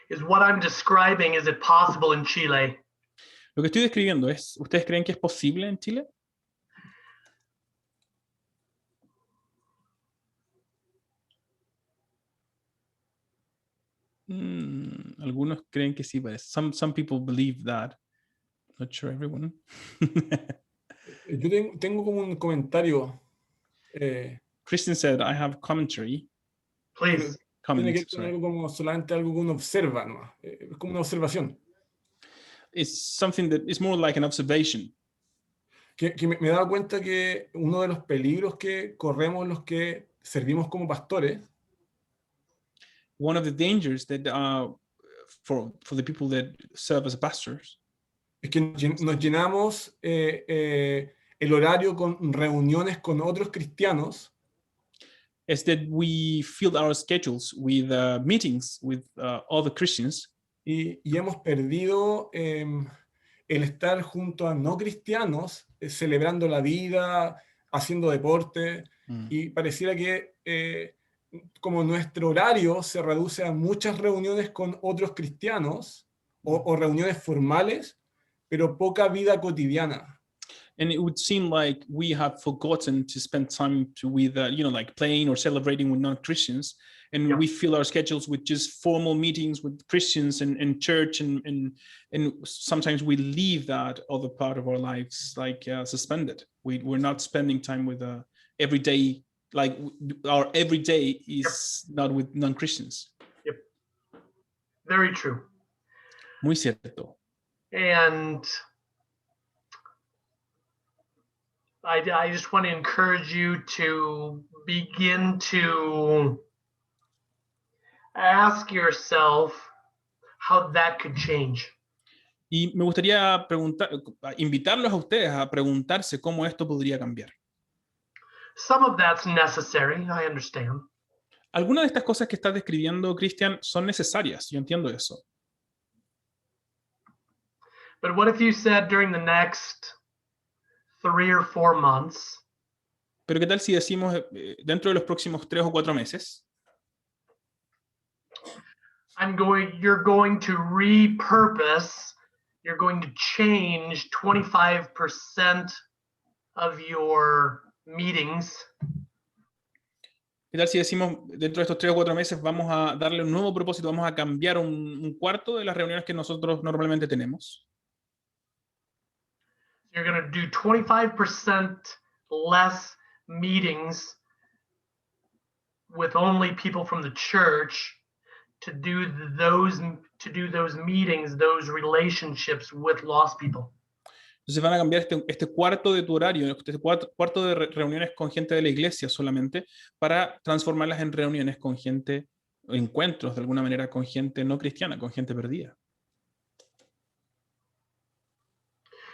Is what I'm describing, is it possible in Chile? Lo que estoy describiendo es, ¿ustedes creen que es posible en Chile? Algunos creen que sí, parece. Some people believe that. Not sure everyone. Yo tengo como un comentario. Christian said, I have commentary. Please. Tiene que Comments, ver con sorry. algo como solamente algo que uno observa, ¿no? Es como una observación. It's something that is more like an observation. Que me he dado cuenta que uno de los peligros que corremos los que servimos como pastores One of the dangers that for the people that serve as pastors es que nos llenamos el horario con reuniones con otros cristianos is that we fill our schedules with meetings with other Christians, y hemos perdido el estar junto a no cristianos, celebrando la vida, haciendo deporte, y pareciera que como nuestro horario se reduce a muchas reuniones con otros cristianos o reuniones formales, pero poca vida cotidiana. and it would seem like we have forgotten to spend time with like playing or celebrating with non-Christians, and Yeah. we fill our schedules with just formal meetings with Christians and church, and sometimes we leave that other part of our lives like suspended. We're not spending time with everyday, like our everyday is not with non-Christians. Yep. Very true. Muy cierto. And I just want to encourage you to begin to ask yourself how that could change. Y me gustaría invitarlos a ustedes a preguntarse cómo esto podría cambiar. Some of that's necessary, I understand. Algunas de estas cosas que estás describiendo, Cristian, son necesarias. Yo entiendo eso. But what if you said during the next 3 or 4 months, Pero ¿qué tal si decimos dentro de los próximos 3 o 4 meses? you're going to repurpose, you're going to change 25% of your meetings ¿Qué tal si decimos dentro de estos 3 o 4 meses vamos a darle un nuevo propósito, vamos a cambiar un cuarto de las reuniones que nosotros normalmente tenemos? You're going to do 25% less meetings with only people from the church to do those meetings, those relationships with lost people. Entonces van a cambiar este cuarto de tu horario, este cuarto de reuniones con gente de la iglesia solamente, para transformarlas en reuniones con gente, encuentros de alguna manera con gente no cristiana, con gente perdida.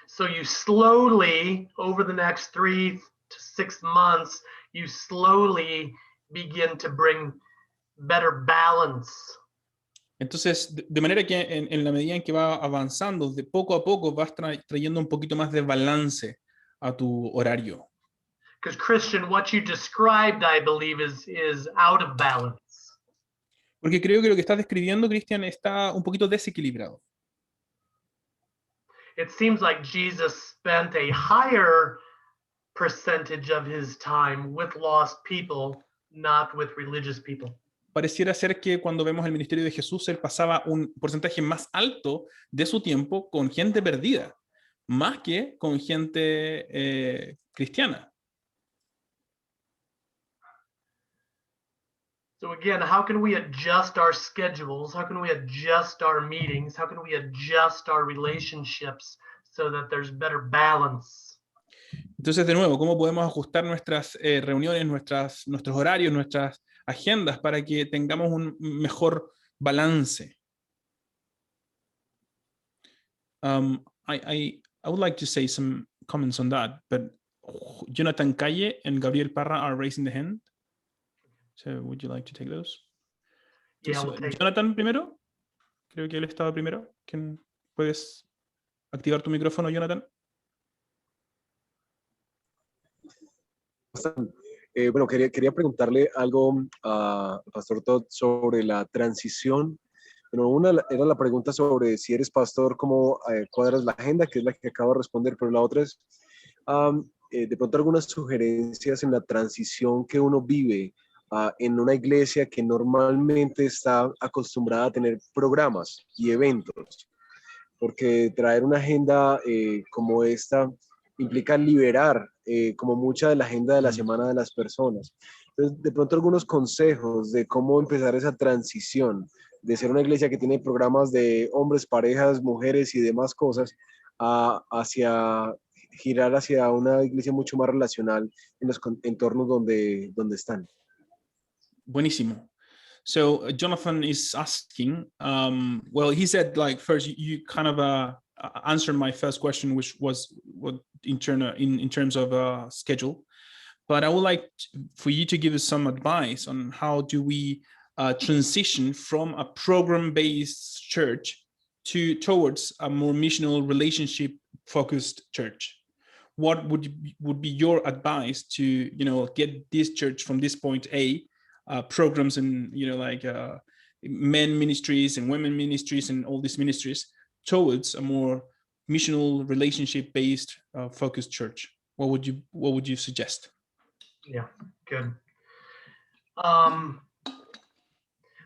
So you slowly, over the next 3 to 6 months, you slowly begin to bring better balance. Entonces, de manera que en la medida en que va avanzando, de poco a poco vas trayendo un poquito más de balance a tu horario. Because Christian, what you described, I believe, is out of balance. Porque creo que lo que estás describiendo, Cristian, está un poquito desequilibrado. It seems like Jesus spent a higher percentage of his time with lost people, not with religious people. Pareciera ser que cuando vemos el ministerio de Jesús, él pasaba un porcentaje más alto de su tiempo con gente perdida, más que con gente cristiana. So again, how can we adjust our schedules? How can we adjust our meetings? How can we adjust our relationships so that there's better balance? Entonces, de nuevo, ¿cómo podemos ajustar nuestras reuniones, nuestros horarios, nuestras agendas para que tengamos un mejor balance? I would like to say some comments on that, but Jonathan Calle and Gabriel Parra are raising the hand. So would you like to take those? Yeah, So, we'll take Jonathan primero. Creo que él estaba primero. ¿Puedes activar tu micrófono, Jonathan? Bueno, quería preguntarle algo a Pastor Todd sobre la transición. Bueno, una era la pregunta sobre si eres pastor, cómo cuadras la agenda, que es la que acabo de responder, pero la otra es de pronto algunas sugerencias en la transición que uno vive en una iglesia que normalmente está acostumbrada a tener programas y eventos, porque traer una agenda como esta implica liberar como mucha de la agenda de la semana de las personas. Entonces, de pronto algunos consejos de cómo empezar esa transición de ser una iglesia que tiene programas de hombres, parejas, mujeres y demás cosas girar hacia una iglesia mucho más relacional en los entornos donde están. Buenísimo. So Jonathan is asking, well, he said, like, first you kind of answered my first question, which was what in terms of schedule, but I would like for you to give us some advice on how do we transition from a program-based church towards a more missional, relationship-focused church. What would be your advice to get this church from this point A? Programs and men ministries and women ministries and all these ministries towards a more missional, relationship-based, focused church. What would you suggest? Yeah, good.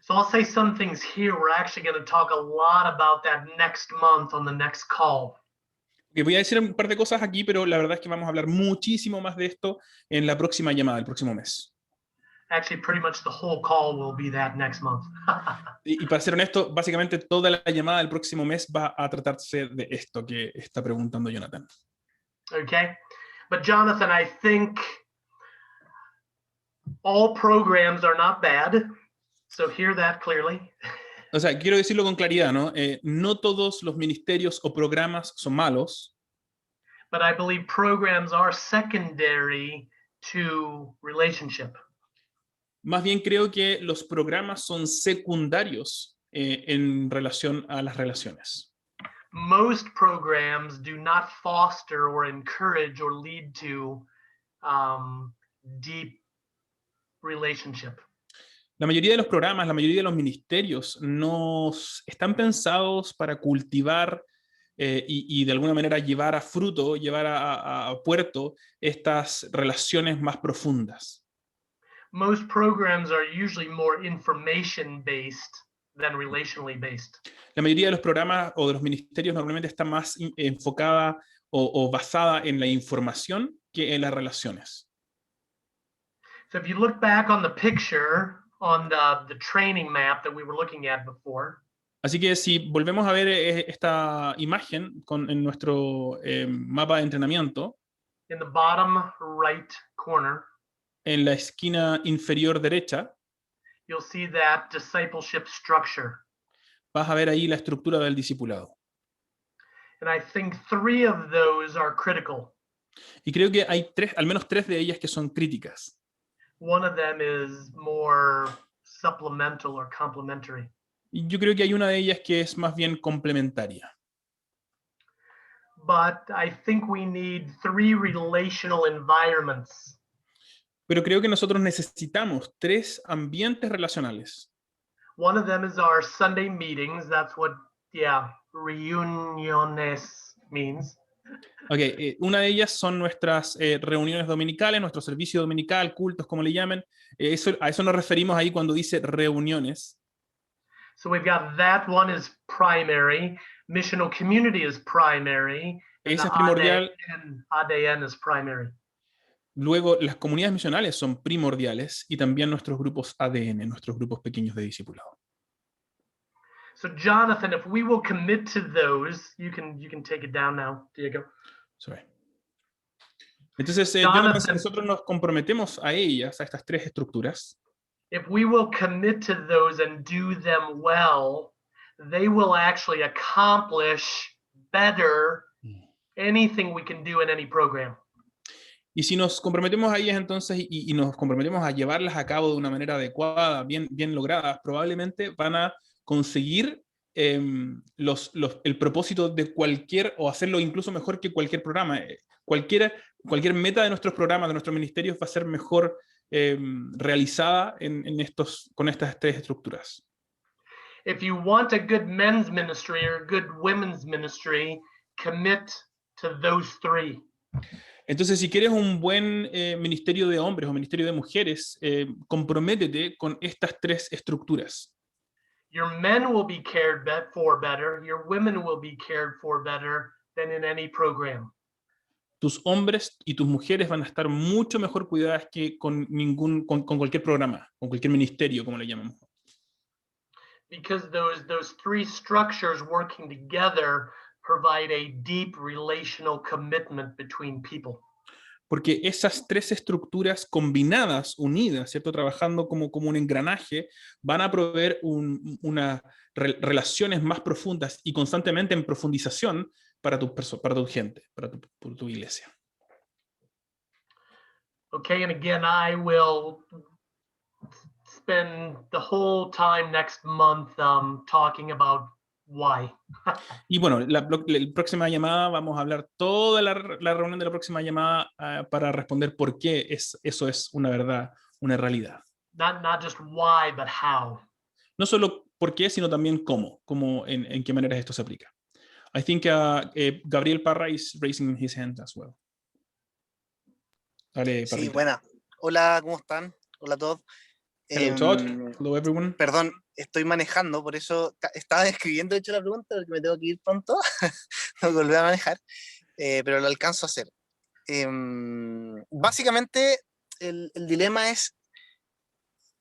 So I'll say some things here. We're actually going to talk a lot about that next month on the next call. Okay, voy a decir un par de cosas aquí, pero la verdad es que vamos a hablar muchísimo más de esto en la próxima llamada, el próximo mes. Actually, pretty much the whole call will be that next month. Y para ser honesto, básicamente toda la llamada del próximo mes va a tratarse de esto que está preguntando Jonathan. Okay, but Jonathan, I think all programs are not bad, so hear that clearly. O sea, quiero decirlo con claridad, ¿no? No todos los ministerios o programas son malos. But I believe programs are secondary to relationship. Más bien creo que los programas son secundarios en relación a las relaciones. Most programs do not foster or encourage or lead to deep relationship. La mayoría de los programas, la mayoría de los ministerios están pensados para cultivar y de alguna manera llevar a fruto, llevar a puerto estas relaciones más profundas. Most programs are usually more information-based than relationally based. La mayoría de los programas o de los ministerios normalmente está más enfocada o basada en la información que en las relaciones. So if you look back on the picture on the training map that we were looking at before. Así que si volvemos a ver esta imagen en nuestro mapa de entrenamiento, In the bottom right corner, en la esquina inferior derecha, you'll see that discipleship structure. vas a ver ahí la estructura del discipulado. And I think 3 of those are critical. Y creo que hay al menos 3 de ellas que son críticas. One of them is more supplemental or complementary. Y yo creo que hay una de ellas que es más bien complementaria. But I think we need 3 relational environments. Pero creo que nosotros necesitamos 3 ambientes relacionales. One of them is our Sunday meetings. That's what, reuniones means. Okay, una de ellas son nuestras reuniones dominicales, nuestro servicio dominical, cultos, como le llamen. A eso nos referimos ahí cuando dice reuniones. So we've got that one is primary. Missional community is primary. And Esa es the primordial. ADN is primary. Luego, las comunidades misionales son primordiales y también nuestros grupos ADN, nuestros grupos pequeños de discipulado. So Jonathan, if we will commit to those, you can take it down now, Diego. Sorry. Entonces, Jonathan, si nosotros nos comprometemos a ellas, a estas 3 estructuras, if we will commit to those and do them well, they will actually accomplish better anything we can do in any program. y si nos comprometemos a ellas entonces y nos comprometemos a llevarlas a cabo de una manera adecuada, bien logradas, probablemente van a conseguir el propósito de cualquier, o hacerlo incluso mejor que cualquier programa. Cualquier meta de nuestros programas, de nuestros ministerios, va a ser mejor realizada con estas 3 estructuras. If you want a good men's ministry or a good women's ministry, commit to those 3. Entonces, si quieres un buen ministerio de hombres o ministerio de mujeres, comprométete con estas 3 estructuras. Your men will be cared for better. Your women will be cared for better than in any program. Tus hombres y tus mujeres van a estar mucho mejor cuidadas que con cualquier programa, con cualquier ministerio, como le llamamos. Because those 3 structures working together provide a deep relational commitment between people. Porque esas 3 estructuras combinadas, unidas, ¿cierto? Trabajando como un engranaje, van a proveer unas relaciones más profundas y constantemente en profundización para tu gente, para tu iglesia. Okay, and again, I will spend the whole time next month talking about why. Y bueno, la próxima llamada vamos a hablar toda la reunión de la próxima llamada para responder por qué eso es una verdad, una realidad. Not just why, but how. No solo por qué, sino también cómo en qué maneras esto se aplica. I think Gabriel Parra is raising his hand as well. Dale, Sí, Parrita. buena. Hola, ¿cómo están? Hola a todos. Hello, Todd. Hello, everyone. Perdón, estoy manejando, por eso estaba escribiendo, de hecho, la pregunta, porque me tengo que ir pronto. Tengo que volver a manejar, pero lo alcanzo a hacer. Básicamente, el dilema es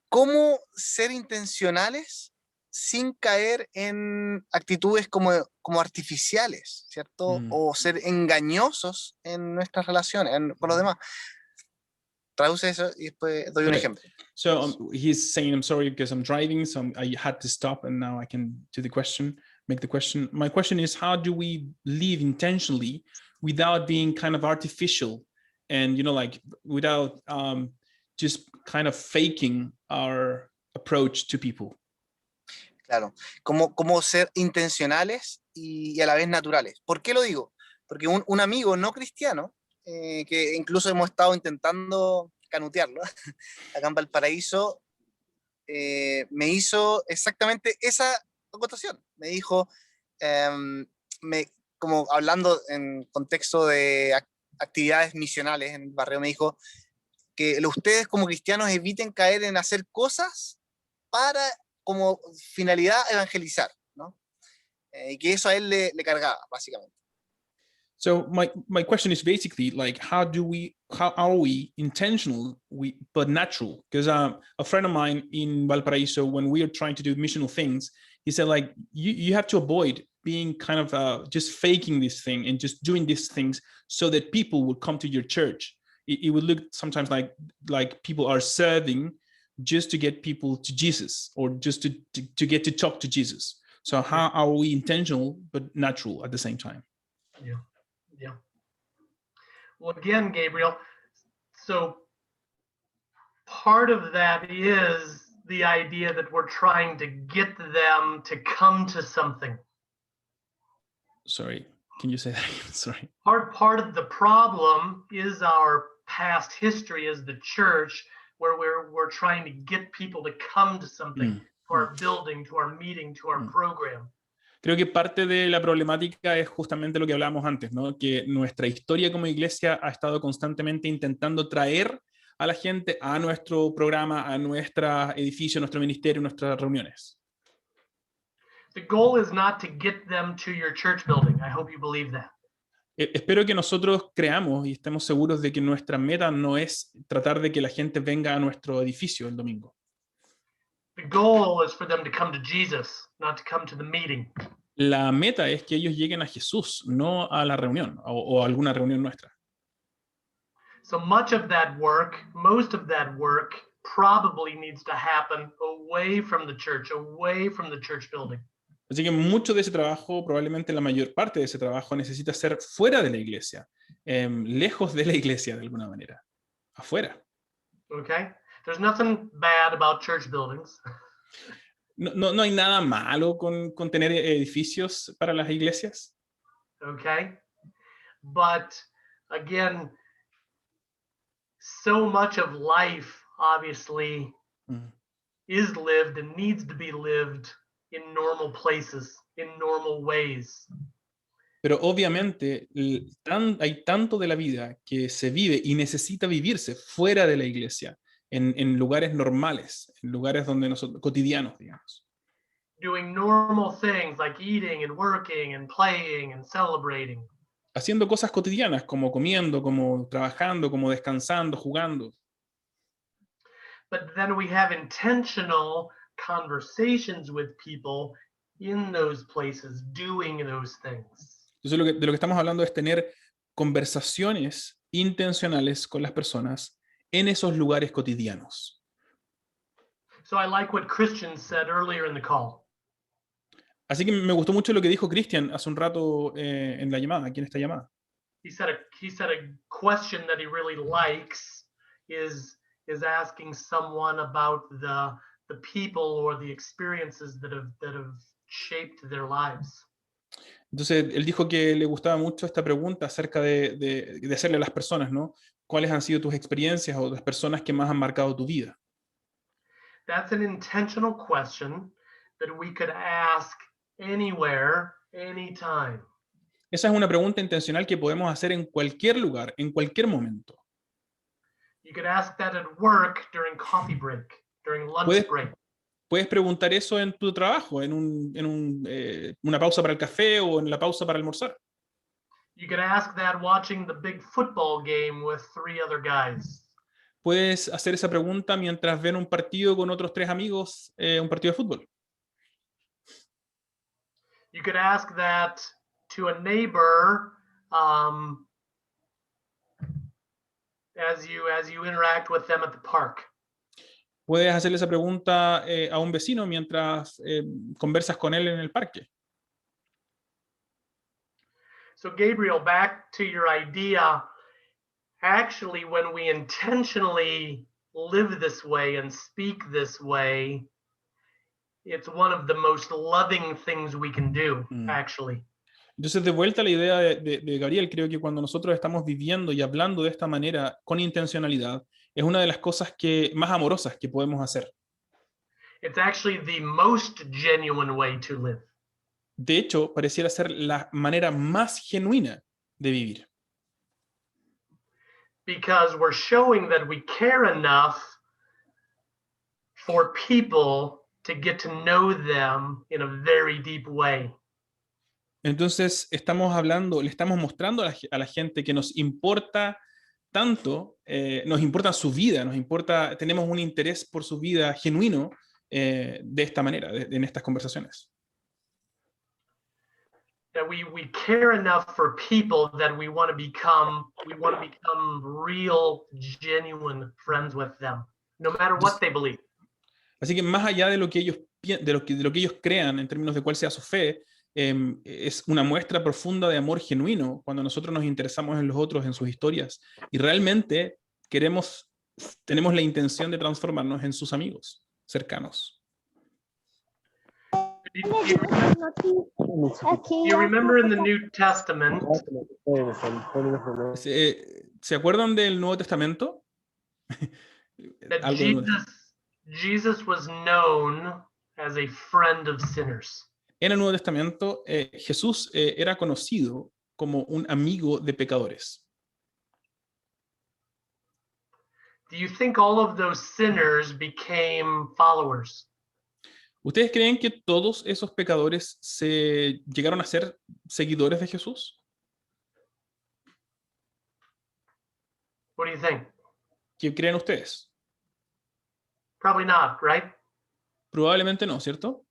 cómo ser intencionales sin caer en actitudes como artificiales, ¿cierto? O ser engañosos en nuestras relaciones con los demás. Traduce eso y después doy un ejemplo. So he's saying, I'm sorry because I'm driving, so I had to stop, and now I can do make the question. My question is, how do we live intentionally without being kind of artificial and, without just kind of faking our approach to people? Claro, cómo ser intencionales y a la vez naturales. ¿Por qué lo digo? Porque un amigo no cristiano, que incluso hemos estado intentando canutearlo, acá en Valparaíso, me hizo exactamente esa acotación. Me dijo, como hablando en contexto de actividades misionales en el barrio, me dijo que ustedes como cristianos eviten caer en hacer cosas para como finalidad evangelizar, ¿no? Y que eso a él le cargaba, básicamente. So my question is basically how are we intentional but natural? Because a friend of mine in Valparaiso, when we are trying to do missional things, he said you have to avoid being kind of just faking this thing and just doing these things so that people will come to your church. It would look sometimes like people are serving just to get people to Jesus or just to get to talk to Jesus. So how are we intentional but natural at the same time? Yeah. Yeah. Well, again, Gabriel, so part of that is the idea that we're trying to get them to come to something. Sorry, can you say that again? Sorry. Part of the problem is our past history as the church, where we're trying to get people to come to something, to our building, to our meeting, to our program. Creo que parte de la problemática es justamente lo que hablábamos antes, ¿no? Que nuestra historia como iglesia ha estado constantemente intentando traer a la gente a nuestro programa, a nuestro edificio, nuestro ministerio, nuestras reuniones. The goal is not to get them to your church building. I hope you believe that. Espero que nosotros creamos y estemos seguros de que nuestra meta no es tratar de que la gente venga a nuestro edificio el domingo. The goal is for them to come to Jesus, not to come to the meeting. La meta es que ellos lleguen a Jesús, no a la reunión o a alguna reunión nuestra. So much of that work, most of that work probably needs to happen away from the church building. Así que mucho de ese trabajo, probablemente la mayor parte de ese trabajo, necesita ser fuera de la iglesia, lejos de la iglesia de alguna manera, afuera. Okay? There's nothing bad about church buildings. No hay nada malo con tener edificios para las iglesias. Okay? But again, so much of life obviously is lived and needs to be lived in normal places, in normal ways. Pero obviamente hay tanto de la vida que se vive y necesita vivirse fuera de la iglesia, en lugares normales, en lugares donde cotidianos, digamos. Doing normal things like eating and working and playing and celebrating. Haciendo cosas cotidianas, como comiendo, como trabajando, como descansando, jugando. But then we have intentional conversations with people in those places, doing those things. Entonces de lo que estamos hablando es tener conversaciones intencionales con las personas en esos lugares cotidianos. So I like what Christian said earlier in the call. Así que me gustó mucho lo que dijo Christian hace un rato en la llamada, aquí en esta llamada. He said a question that he really likes is asking someone about the people or the experiences that have shaped their lives. Entonces, él dijo que le gustaba mucho esta pregunta acerca de hacerle a las personas, ¿no? ¿Cuáles han sido tus experiencias o las personas que más han marcado tu vida? That's an intentional question that we could ask anywhere, anytime. Esa es una pregunta intencional que podemos hacer en cualquier lugar, en cualquier momento. You could ask that at work during coffee break, during lunch break. Puedes preguntar eso en tu trabajo, en una pausa para el café o en la pausa para almorzar. You could ask that watching the big football game with 3 other guys. Puedes hacer esa pregunta mientras ven un partido con otros 3 amigos, un partido de fútbol. You could ask that to a neighbor as you interact with them at the park. Puedes hacerle esa pregunta a un vecino mientras conversas con él en el parque. So Gabriel, back to your idea, actually when we intentionally live this way and speak this way, it's one of the most loving things we can do, actually. Entonces, de vuelta a la idea de Gabriel, creo que cuando nosotros estamos viviendo y hablando de esta manera con intencionalidad, es una de las cosas más amorosas que podemos hacer. It's actually the most genuine way to live. De hecho, pareciera ser la manera más genuina de vivir. Because we're showing that we care enough for people to get to know them in a very deep way. Entonces, le estamos mostrando a la gente que nos importa tanto, nos importa su vida, tenemos un interés por su vida genuino de esta manera, en estas conversaciones. That we care enough for people that we want to become real, genuine friends with them, no matter what they believe. Así que más allá de lo que ellos crean en términos de cuál sea su fe, es una muestra profunda de amor genuino cuando nosotros nos interesamos en los otros, en sus historias, y realmente tenemos la intención de transformarnos en sus amigos cercanos. You remember in the New Testament ¿Se acuerdan del Nuevo Testamento? that Algo del Nuevo Testamento. Jesus was known as a friend of sinners. En el Nuevo Testamento, Jesús era conocido como un amigo de pecadores. Do you think all of those sinners became followers? ¿Ustedes creen que todos esos pecadores se llegaron a ser seguidores de Jesús? What do you think? ¿Qué creen ustedes? Probably not, right? Probablemente no, ¿cierto?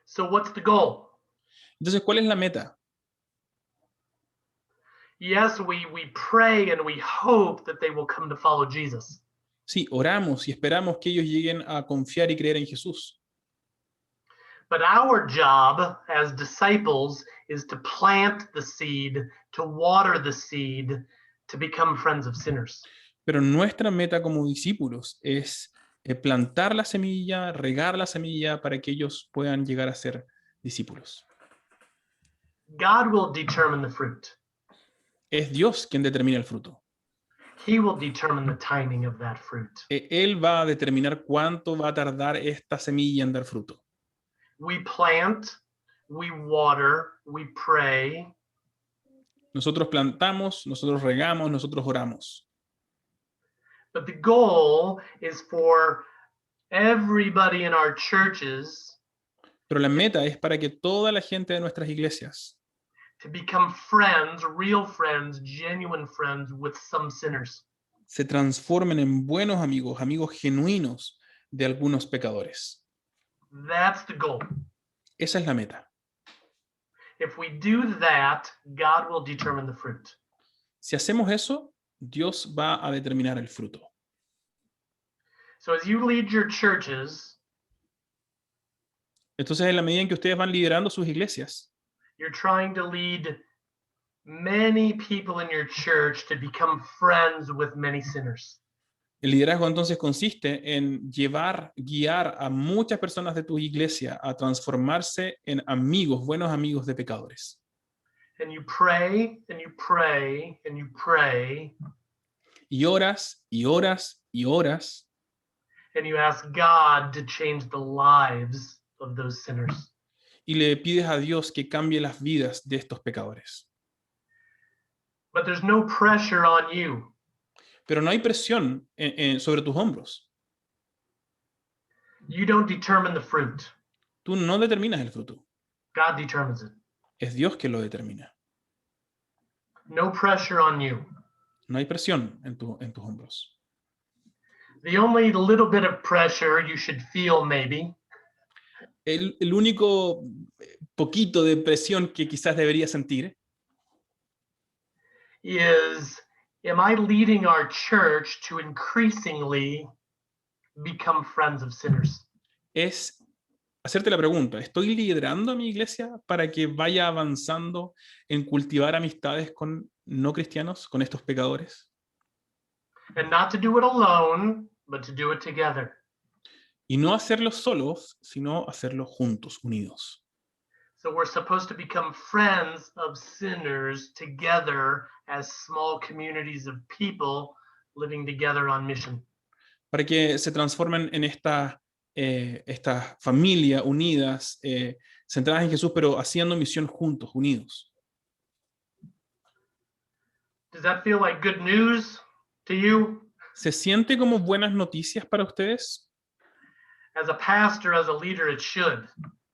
So what's the goal? Entonces, ¿cuál es la meta? Yes, we pray and we hope that they will come to follow Jesus. Sí, oramos y esperamos que ellos lleguen a confiar y creer en Jesús. But our job as disciples is to plant the seed, to water the seed, to become friends of sinners. Pero nuestra meta como discípulos es plantar la semilla, regar la semilla para que ellos puedan llegar a ser discípulos. God will determine the fruit. Es Dios quien determina el fruto. He will determine the timing of that fruit. Él va a determinar cuánto va a tardar esta semilla en dar fruto. We plant, we water, we pray, Nosotros plantamos, nosotros regamos, nosotros oramos. but the goal is for everybody in our churches Pero la meta es para que toda la gente de nuestras iglesias to become friends, real friends, genuine friends with some sinners. se transformen en buenos amigos, amigos genuinos de algunos pecadores. That's the goal. Esa es la meta. If we do that, God will determine the fruit. Si hacemos eso, Dios va a determinar el fruto. So as you lead your churches, Entonces, en la medida en que ustedes van liderando sus iglesias, you're trying to lead many people in your church to become friends with many sinners. el liderazgo entonces consiste en guiar a muchas personas de tu iglesia a transformarse en amigos, buenos amigos de pecadores. And you pray and you pray and you pray Y oras, y oras, y oras, and you ask God to change the lives of those sinners. y le pides a Dios que cambie las vidas de estos pecadores. But there's no pressure on you. Pero no hay presión sobre tus hombros. You don't determine the fruit. Tú no determinas el fruto. God determines it. Es Dios quien lo determina. No pressure on you. No hay presión en tus hombros. The only little bit of pressure you should feel maybe El único poquito de presión que quizás deberías sentir is, am I leading our church to increasingly become friends of sinners? es hacerte la pregunta, ¿estoy liderando a mi iglesia para que vaya avanzando en cultivar amistades con no cristianos, con estos pecadores? And not to do it alone, but to do it together. Y no hacerlo solos, sino hacerlo juntos, unidos. So we're supposed to become friends of sinners together as small communities of people living together on mission. Para que se transformen en esta familia unidas, centradas en Jesús, pero haciendo misión juntos, unidos. Does that feel like good news to you? ¿Se siente como buenas noticias para ustedes? As a pastor, as a leader, it should.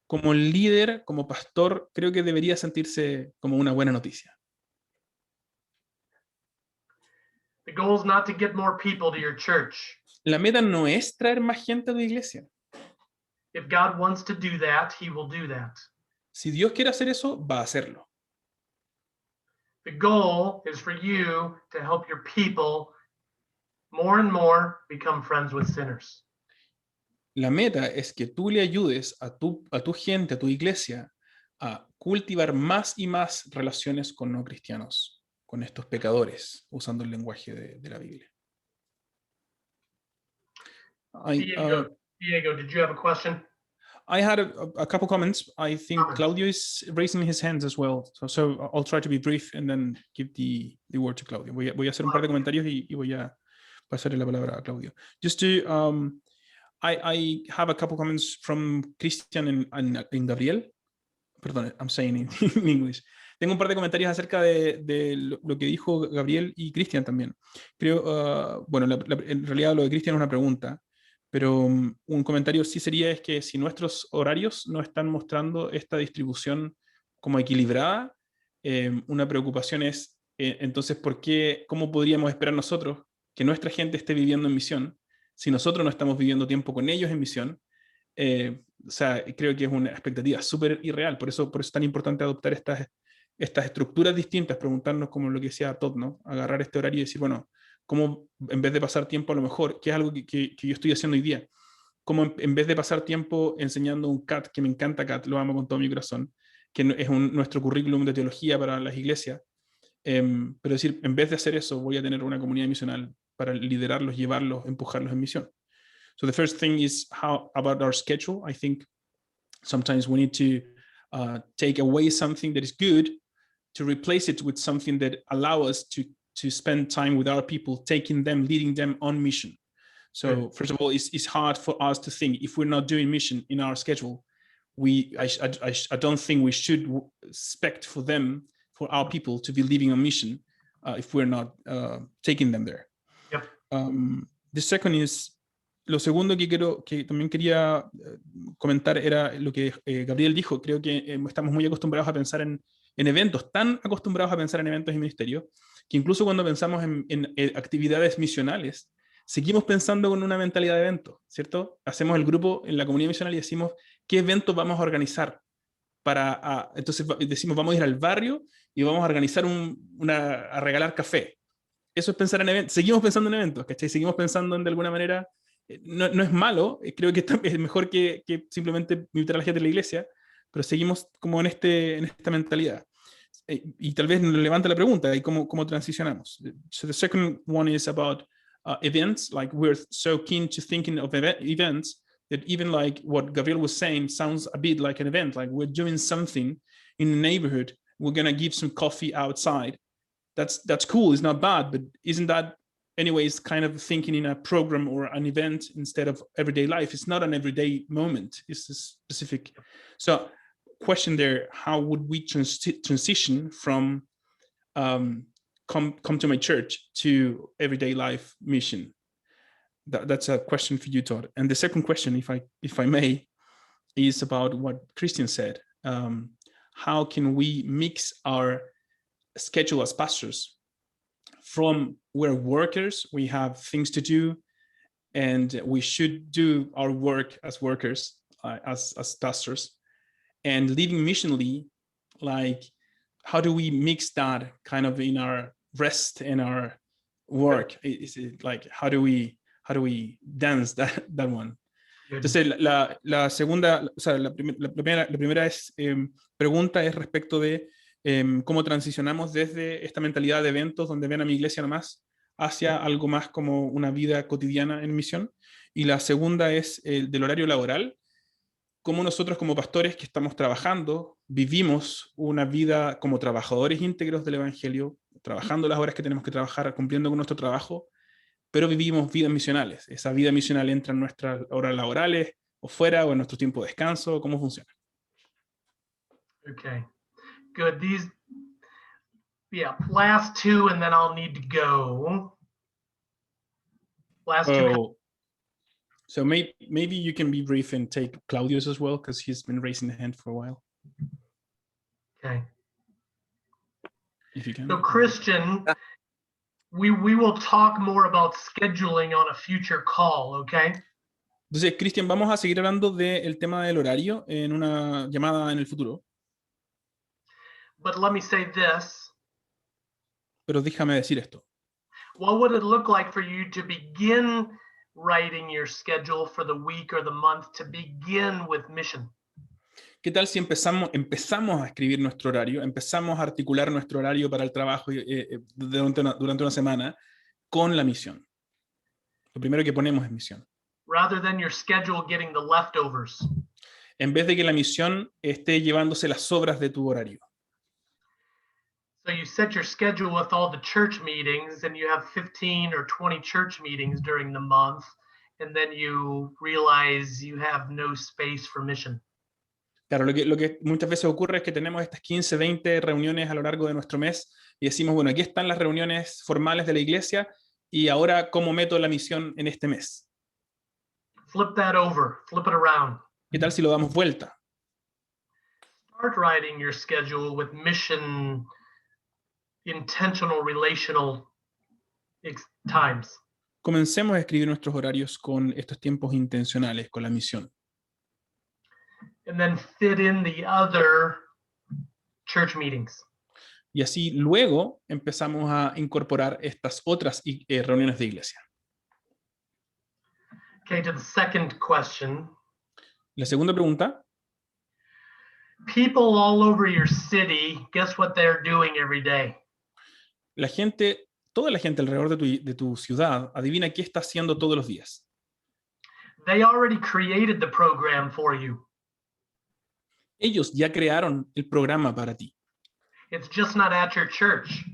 Como líder, como pastor, creo que debería sentirse como una buena noticia. The goal is not to get more people to your church. La meta no es traer más gente a tu iglesia. If God wants to do that, he will do that. Si Dios quiere hacer eso, va a hacerlo. The goal is for you to help your people more and more become friends with sinners. la meta es que tú le ayudes a tu gente, a tu iglesia, a cultivar más y más relaciones con no cristianos, con estos pecadores, usando el lenguaje de la Biblia. Diego, did you have a question? I had a couple comments. I think Claudio is raising his hands as well. So I'll try to be brief and then give the word to Claudio. Voy a hacer un par de comentarios y voy a pasarle la palabra a Claudio. Just to, I have a couple comments from Christian and Gabriel. Perdón, I'm saying in English. Tengo un par de comentarios acerca de lo que dijo Gabriel y Cristian también. Creo, bueno, en realidad lo de Cristian es una pregunta. Pero un comentario sí sería es que si nuestros horarios no están mostrando esta distribución como equilibrada, una preocupación es, entonces, ¿cómo podríamos esperar nosotros que nuestra gente esté viviendo en misión si nosotros no estamos viviendo tiempo con ellos en misión? O sea, creo que es una expectativa súper irreal, por eso es tan importante adoptar estas estructuras distintas, preguntarnos como lo que decía Todd, ¿no? Agarrar este horario y decir, bueno, cómo en vez de pasar tiempo a lo mejor, que es algo que yo estoy haciendo hoy día, como en vez de pasar tiempo enseñando un CAT, que me encanta CAT, lo amo con todo mi corazón, que es nuestro currículum de teología para las iglesias, pero decir, en vez de hacer eso, voy a tener una comunidad misional para liderarlos, llevarlos, empujarlos en misión. So the first thing is about our schedule. I think sometimes we need to take away something that is good to replace it with something that allows us to spend time with our people, taking them, leading them on mission. So first of all, it's hard for us to think if we're not doing mission in our schedule, I don't think we should expect for our people to be living on mission if we're not taking them there. Yep. The second is, lo segundo que también quería comentar era lo que Gabriel dijo. Creo que estamos muy acostumbrados a pensar en eventos, tan acostumbrados a pensar en eventos y ministerios, que incluso cuando pensamos en actividades misionales, seguimos pensando con una mentalidad de evento, ¿cierto? Hacemos el grupo en la comunidad misional y decimos, ¿qué eventos vamos a organizar? Entonces decimos, vamos a ir al barrio y vamos a organizar a regalar café. Eso es pensar en eventos. Seguimos pensando en eventos, ¿cachai? Seguimos pensando en, de alguna manera, no es malo, creo que es mejor que simplemente invitar a la gente de la iglesia, pero seguimos como en esta mentalidad. Y tal vez nos levanta la pregunta, ¿y cómo transicionamos? So the second one is about events. Like, we're so keen to thinking of events that even like what Gabriel was saying sounds a bit like an event. Like, we're doing something in the neighborhood. We're going to give some coffee outside. That's cool. It's not bad, but isn't that anyways kind of thinking in a program or an event instead of everyday life? It's not an everyday moment. It's a specific. So question there, how would we transition from come to my church to everyday life mission? That's a question for you, Todd. And the second question, if I may, is about what Christian said. How can we mix our schedule as pastors from we're workers, we have things to do, and we should do our work as workers, as pastors, and living missionally, like, how do we mix that kind of in our rest and our work? Is it like, how do we dance that one? Entonces, la segunda, o sea, la primera pregunta es respecto de cómo transicionamos desde esta mentalidad de eventos donde ven a mi iglesia nomás hacia algo más como una vida cotidiana en misión. Y la segunda es del horario laboral, cómo nosotros como pastores que estamos trabajando vivimos una vida como trabajadores íntegros del Evangelio, trabajando las horas que tenemos que trabajar, cumpliendo con nuestro trabajo, pero vivimos vidas misionales. Esa vida misional entra en nuestras horas laborales o fuera, o en nuestro tiempo de descanso. ¿Cómo funciona? Okay, good. Last two, and then I'll need to go. Last two. So maybe you can be brief and take Claudio's as well, because he's been raising the hand for a while. Okay. If you can. So Christian, we will talk more about scheduling on a future call, okay? Entonces, Cristian, vamos a seguir hablando del tema del horario en una llamada en el futuro. But let me say this. Pero déjame decir esto. What would it look like for you to begin writing your schedule for the week or the month to begin with mission? ¿Qué tal si empezamos a escribir nuestro horario, empezamos a articular nuestro horario para el trabajo durante una semana con la misión? Lo primero que ponemos es misión. Rather than your schedule getting the leftovers. En vez de que la misión esté llevándose las sobras de tu horario. So you set your schedule with all the church meetings and you have 15 or 20 church meetings during the month, and then you realize you have no space for mission. Claro, lo que muchas veces ocurre es que tenemos estas 15, 20 reuniones a lo largo de nuestro mes y decimos, bueno, aquí están las reuniones formales de la iglesia y ahora, ¿cómo meto la misión en este mes? Flip that over, flip it around. ¿Qué tal si lo damos vuelta? Start writing your schedule with mission, intentional, relational times. Comencemos a escribir nuestros horarios con estos tiempos intencionales, con la misión. And then fit in the other church meetings. Y así luego empezamos a incorporar estas otras reuniones de iglesia. Okay, to the second question. La segunda pregunta. People all over your city, guess what they're doing every day? La gente, toda la gente alrededor de tu ciudad, adivina qué está haciendo todos los días. They already created the program for you. Ellos ya crearon el programa para ti. It's just not at your church.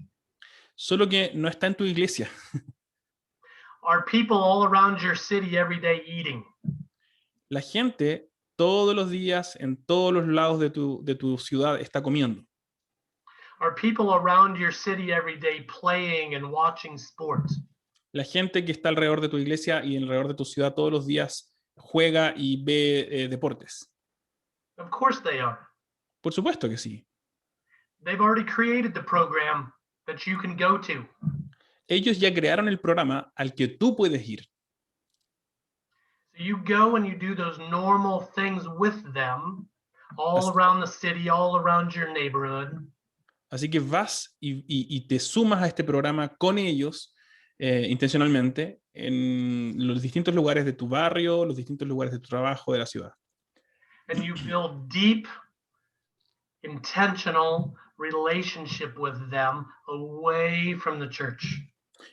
Solo que no está en tu iglesia. Are people all around your city every day eating? La gente todos los días en todos los lados de tu ciudad está comiendo. Are people around your city every day playing and watching sports? La gente que está alrededor de tu iglesia y alrededor de tu ciudad todos los días juega y ve deportes. Of course they are. Por supuesto que sí. They've already created the program that you can go to. Ellos ya crearon el programa al que tú puedes ir. So you go and you do those normal things with them all around the city, all around your neighborhood. Así que vas y te sumas a este programa con ellos intencionalmente en los distintos lugares de tu barrio, los distintos lugares de tu trabajo, de la ciudad. And you build deep, intentional relationship with them away from the church.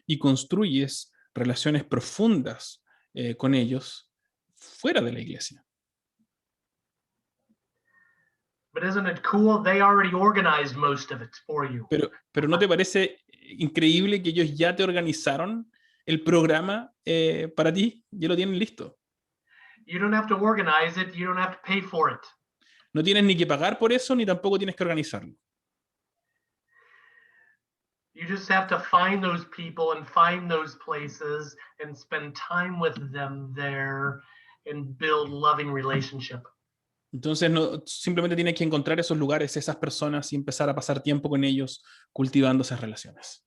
Y construyes relaciones profundas con ellos fuera de la iglesia. But isn't it cool? They already organized most of it for you. Pero ¿no te parece increíble que ellos ya te organizaron el programa para ti? Ya lo tienen listo. You don't have to organize it. You don't have to pay for it. No tienes ni que pagar por eso, ni tampoco tienes que organizarlo. You just have to find those people and find those places and spend time with them there and build loving relationship. Entonces simplemente tienes que encontrar esos lugares, esas personas y empezar a pasar tiempo con ellos cultivando esas relaciones.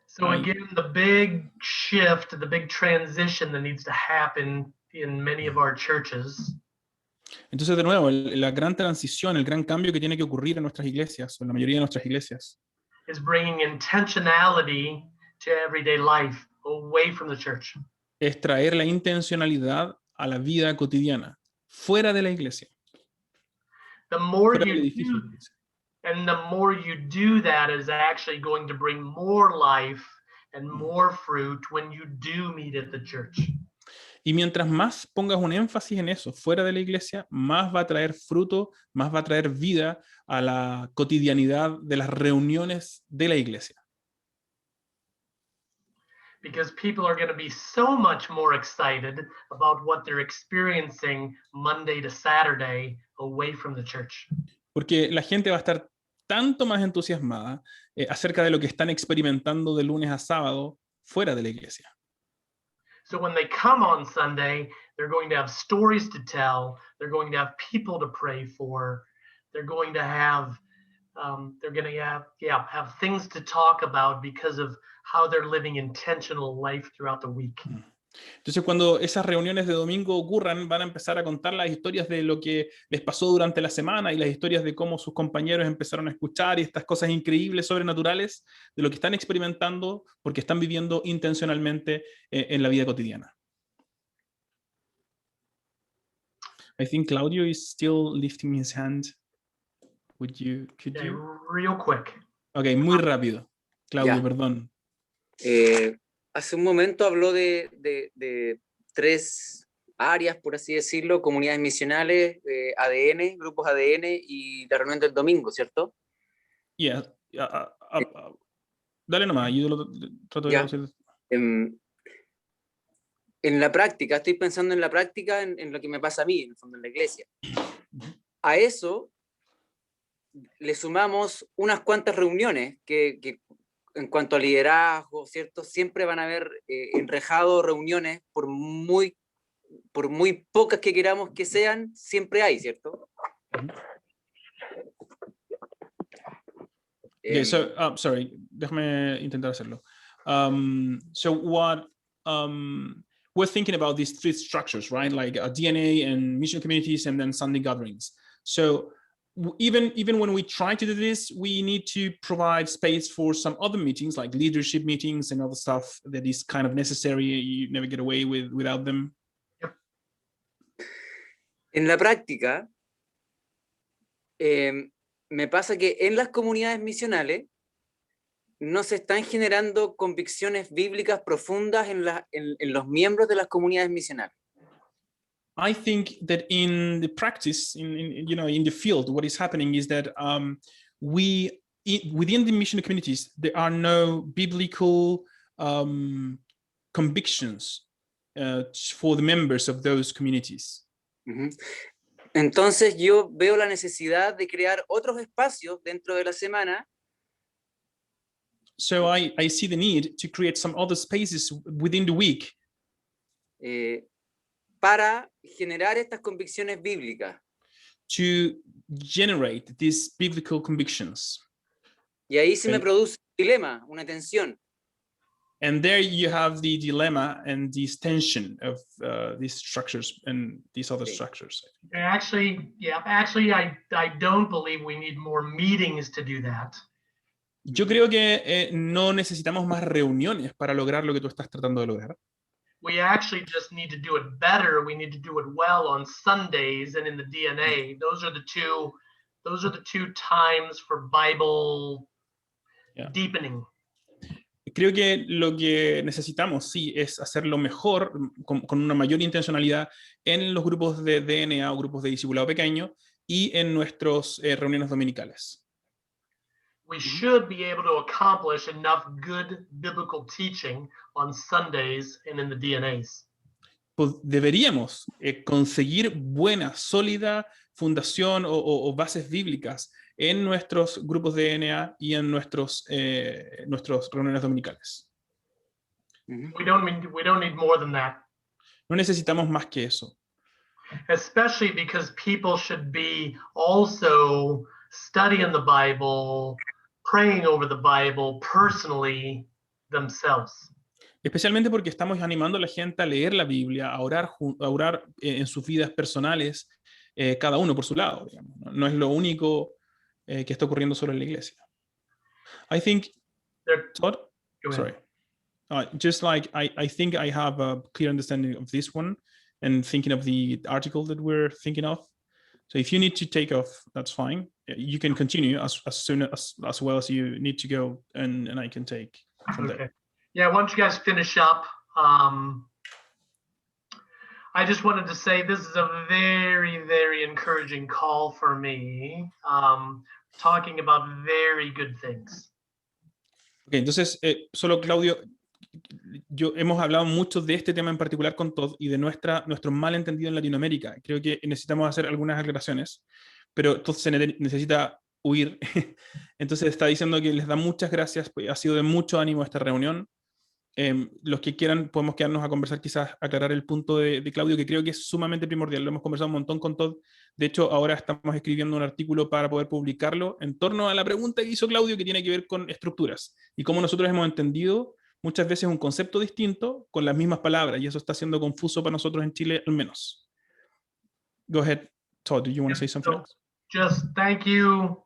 So again, the big shift, the big transition that needs to happen in many of our churches. Entonces, de nuevo, la gran transición, el gran cambio que tiene que ocurrir en nuestras iglesias, o en la mayoría de nuestras iglesias, is bringing intentionality to everyday life away from the church. Es traer la intencionalidad a la vida cotidiana, fuera de la iglesia. The more Fuera del you edificio de do, la iglesia. and the more you do that is actually going to bring more life and more fruit when you do meet at the church. Y mientras más pongas un énfasis en eso, fuera de la iglesia, más va a traer fruto, más va a traer vida a la cotidianidad de las reuniones de la iglesia. Because people are going to be so much more excited about what they're experiencing Monday to Saturday away from the church. Porque la gente va a estar tanto más entusiasmada acerca de lo que están experimentando de lunes a sábado fuera de la iglesia. So when they come on Sunday, they're going to have stories to tell. They're going to have people to pray for. They're going to have have things to talk about because of how they're living intentional life throughout the week. Entonces, cuando esas reuniones de domingo ocurran, van a empezar a contar las historias de lo que les pasó durante la semana y las historias de cómo sus compañeros empezaron a escuchar y estas cosas increíbles, sobrenaturales, de lo que están experimentando porque están viviendo intencionalmente en la vida cotidiana. I think Claudio is still lifting his hand. Could you? Real quick. Ok, muy rápido. Claudio, Ya. perdón. Hace un momento habló de 3 áreas, por así decirlo, comunidades misionales, ADN, grupos ADN y la reunión del domingo, ¿cierto? Yeah. Dale nomás, yo trato de Ya. traducir. En la práctica, estoy pensando en la práctica, en lo que me pasa a mí, en el fondo, en la iglesia. A eso le sumamos unas cuantas reuniones que en cuanto a liderazgo, ¿cierto? Siempre van a haber enrejado reuniones, por muy pocas que queramos que sean, siempre hay, ¿cierto? Okay, so, sorry, déjame intentar hacerlo. So what, we're thinking about these 3 structures, right? Like DNA and mission communities and then Sunday gatherings. So even when we try to do this, we need to provide space for some other meetings, like leadership meetings and other stuff that is kind of necessary. You never get away without them. En la práctica, me pasa que en las comunidades misionales no se están generando convicciones bíblicas profundas en los miembros de las comunidades misionales. I think that in the practice, in the field, what is happening is that within the mission communities, there are no biblical convictions for the members of those communities. Entonces yo veo la necesidad de crear otros espacios dentro de la semana. So I see the need to create some other spaces within the week. Para generar estas convicciones bíblicas. To generate these biblical convictions. Y ahí se me produce un dilema, una tensión. And there you have the dilemma and this tension of these structures and these other structures. Actually, I don't believe we need more meetings to do that. Yo creo que no necesitamos más reuniones para lograr lo que tú estás tratando de lograr. We actually just need to do it better. We need to do it well on Sundays and in the DNA. Those are the two times for Bible deepening. Creo que lo que necesitamos, sí, es hacerlo mejor, con una mayor intencionalidad en los grupos de DNA o grupos de discipulado pequeño y en nuestras reuniones dominicales. We should be able to accomplish enough good biblical teaching on Sundays and in the DNAs. Pues deberíamos conseguir buena, sólida fundación o bases bíblicas en nuestros grupos de DNA y en nuestras reuniones dominicales. We don't need more than that. No necesitamos más que eso. Especially because people should be also studying the Bible, praying over the Bible personally themselves. Especialmente porque estamos animando a la gente a leer la Biblia, a orar en sus vidas personales, cada uno por su lado, digamos. No es lo único que está ocurriendo solo en la iglesia. I think, Todd? Sorry. Just like, I think I have a clear understanding of this one and thinking of the article that we're thinking of. So if you need to take off, that's fine. You can continue as soon as well as you need to go, and I can take from there. Yeah, why don't you guys finish up? I just wanted to say this is a very, very encouraging call for me, talking about very good things. Okay, entonces, solo Claudio, hemos hablado mucho de este tema en particular con Todd y de nuestro malentendido en Latinoamérica. Creo que necesitamos hacer algunas aclaraciones, pero Todd se necesita huir. Entonces está diciendo que les da muchas gracias, pues, ha sido de mucho ánimo esta reunión. Los que quieran podemos quedarnos a conversar, quizás aclarar el punto de Claudio, que creo que es sumamente primordial. Lo hemos conversado un montón con Todd. De hecho, ahora estamos escribiendo un artículo para poder publicarlo en torno a la pregunta que hizo Claudio, que tiene que ver con estructuras y cómo nosotros hemos entendido muchas veces un concepto distinto con las mismas palabras, y eso está siendo confuso para nosotros en Chile al menos. Go ahead, Todd, do you want to say something else? Just thank you.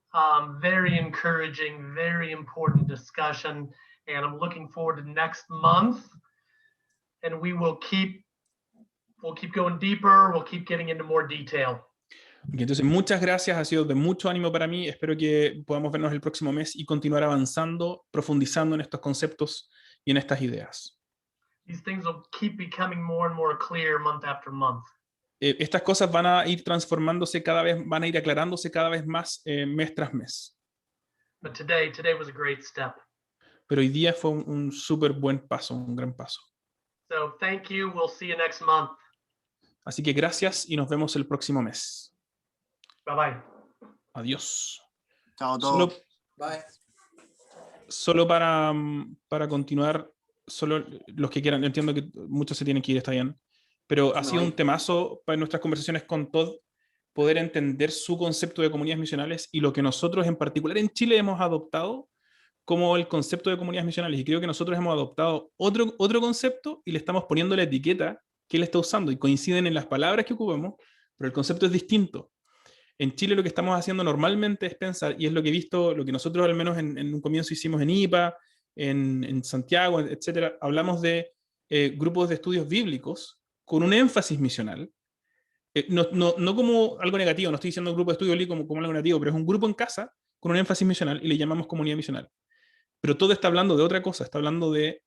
Very encouraging, very important discussion, and I'm looking forward to next month. And we'll keep going deeper. We'll keep getting into more detail. Okay, entonces, muchas gracias, ha sido de mucho ánimo para mí. Espero que podamos vernos el próximo mes y continuar avanzando, profundizando en estos conceptos y en estas ideas. These things will keep becoming more and more clear month after month. Estas cosas van a ir transformándose cada vez, van a ir aclarándose cada vez más mes tras mes. But today was a great step. Pero hoy día fue un súper buen paso, un gran paso. So thank you. We'll see you next month. Así que gracias y nos vemos el próximo mes. Bye bye. Adiós. Chao a todos. Bye. Solo para continuar, solo los que quieran, entiendo que muchos se tienen que ir, está bien, pero ha sido un temazo para nuestras conversaciones con Todd poder entender su concepto de comunidades misionales y lo que nosotros en particular en Chile hemos adoptado como el concepto de comunidades misionales. Y creo que nosotros hemos adoptado otro concepto y le estamos poniendo la etiqueta que él está usando y coinciden en las palabras que ocupamos, pero el concepto es distinto. En Chile lo que estamos haciendo normalmente es pensar, y es lo que he visto, lo que nosotros al menos en un comienzo hicimos en IPA, en Santiago, etcétera, hablamos de grupos de estudios bíblicos con un énfasis misional. No como algo negativo, no estoy diciendo grupo de estudio bíblico como algo negativo, pero es un grupo en casa con un énfasis misional y le llamamos comunidad misional. Pero todo está hablando de otra cosa, está hablando de,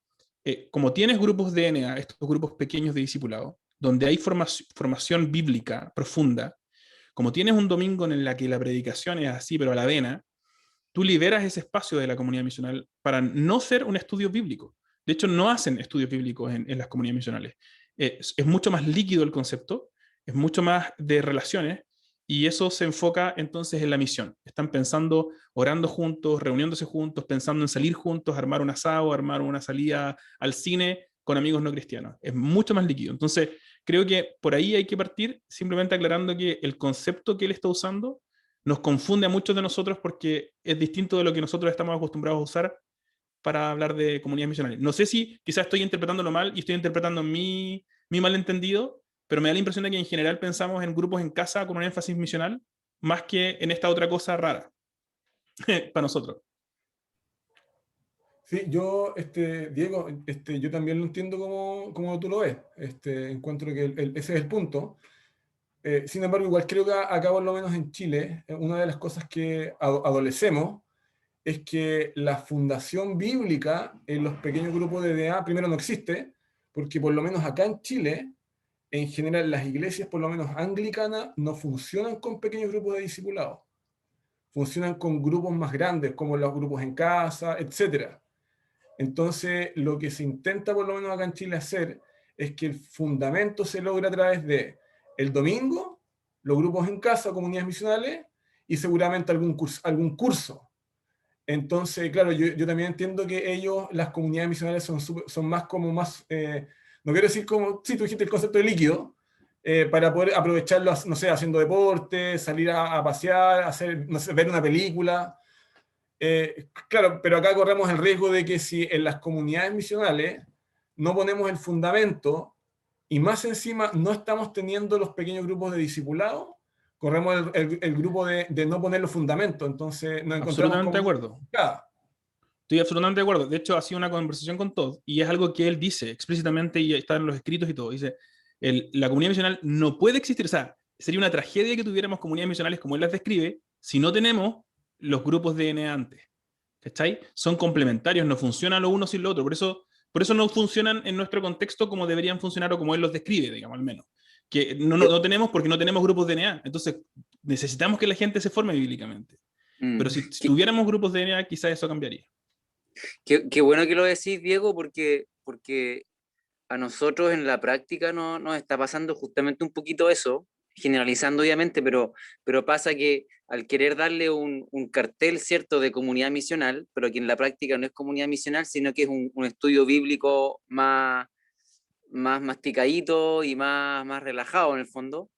como tienes grupos de DNA, estos grupos pequeños de discipulado, donde hay formación bíblica profunda, como tienes un domingo en el que la predicación es así, pero a la vena, tú liberas ese espacio de la comunidad misional para no ser un estudio bíblico. De hecho, no hacen estudios bíblicos en las comunidades misionales. Es mucho más líquido el concepto, es mucho más de relaciones, y eso se enfoca entonces en la misión. Están pensando, orando juntos, reuniéndose juntos, pensando en salir juntos, armar un asado, armar una salida al cine con amigos no cristianos. Es mucho más líquido. Entonces, creo que por ahí hay que partir simplemente aclarando que el concepto que él está usando nos confunde a muchos de nosotros porque es distinto de lo que nosotros estamos acostumbrados a usar para hablar de comunidades misionales. No sé si quizás estoy interpretándolo mal y estoy interpretando mi malentendido, pero me da la impresión de que en general pensamos en grupos en casa con un énfasis misional más que en esta otra cosa rara para nosotros. Sí, yo, Diego, yo también lo entiendo como tú lo ves. Encuentro que ese es el punto. Sin embargo, igual creo que acá, por lo menos en Chile, una de las cosas que adolecemos es que la fundación bíblica en los pequeños grupos de DNA primero no existe, porque por lo menos acá en Chile, en general, las iglesias, por lo menos anglicanas, no funcionan con pequeños grupos de discipulados. Funcionan con grupos más grandes, como los grupos en casa, etc. Entonces, lo que se intenta, por lo menos acá en Chile, hacer es que el fundamento se logra a través de el domingo, los grupos en casa, comunidades misionales, y seguramente algún curso. Entonces, claro, yo también entiendo que las comunidades misionales son más como más, no quiero decir como, sí, tú dijiste el concepto de líquido, para poder aprovecharlo, no sé, haciendo deporte, salir a pasear, no sé, ver una película. Claro, pero acá corremos el riesgo de que si en las comunidades misionales no ponemos el fundamento y más encima no estamos teniendo los pequeños grupos de discipulados, corremos el grupo de no poner los fundamentos. Entonces nos encontramos absolutamente de acuerdo. Estoy absolutamente de acuerdo. De hecho, ha sido una conversación con Todd y es algo que él dice explícitamente y está en los escritos y todo. Dice, la comunidad misional no puede existir. O sea, sería una tragedia que tuviéramos comunidades misionales como él las describe si no tenemos los grupos de DNA antes. ¿Cachai? Son complementarios, no funcionan lo uno sin lo otro. Por eso no funcionan en nuestro contexto como deberían funcionar o como él los describe, digamos, al menos. Que no tenemos porque no tenemos grupos de DNA. Entonces, necesitamos que la gente se forme bíblicamente. Pero si tuviéramos grupos de DNA, quizás eso cambiaría. Qué bueno que lo decís, Diego, porque a nosotros en la práctica nos está pasando justamente un poquito eso, generalizando obviamente, pero pasa que al querer darle un cartel, ¿cierto?, de comunidad misional, pero que en la práctica no es comunidad misional, sino que es un estudio bíblico más masticadito y más relajado en el fondo,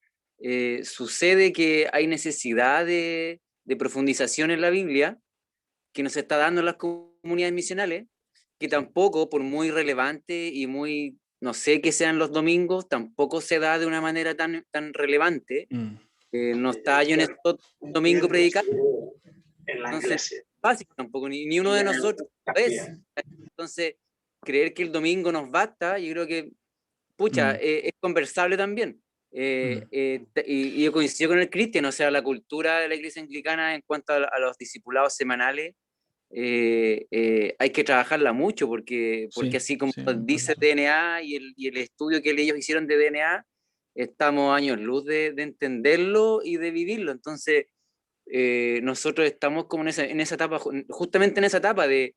sucede que hay necesidad de profundización en la Biblia que nos está dando las comunidades misionales, que tampoco, por muy relevante y muy, no sé, que sean los domingos, tampoco se da de una manera tan relevante. No está yo en estos domingos predicando. Entonces, básico tampoco, ni uno de nosotros es. Entonces, creer que el domingo nos basta, yo creo que, pucha, es conversable también. Y yo coincido con el Cristian, o sea, la cultura de la iglesia anglicana en cuanto a los discipulados semanales, hay que trabajarla mucho, porque así como dice DNA y el estudio que ellos hicieron de DNA, estamos años luz de entenderlo y de vivirlo. Entonces, nosotros estamos como en esa etapa, justamente en esa etapa de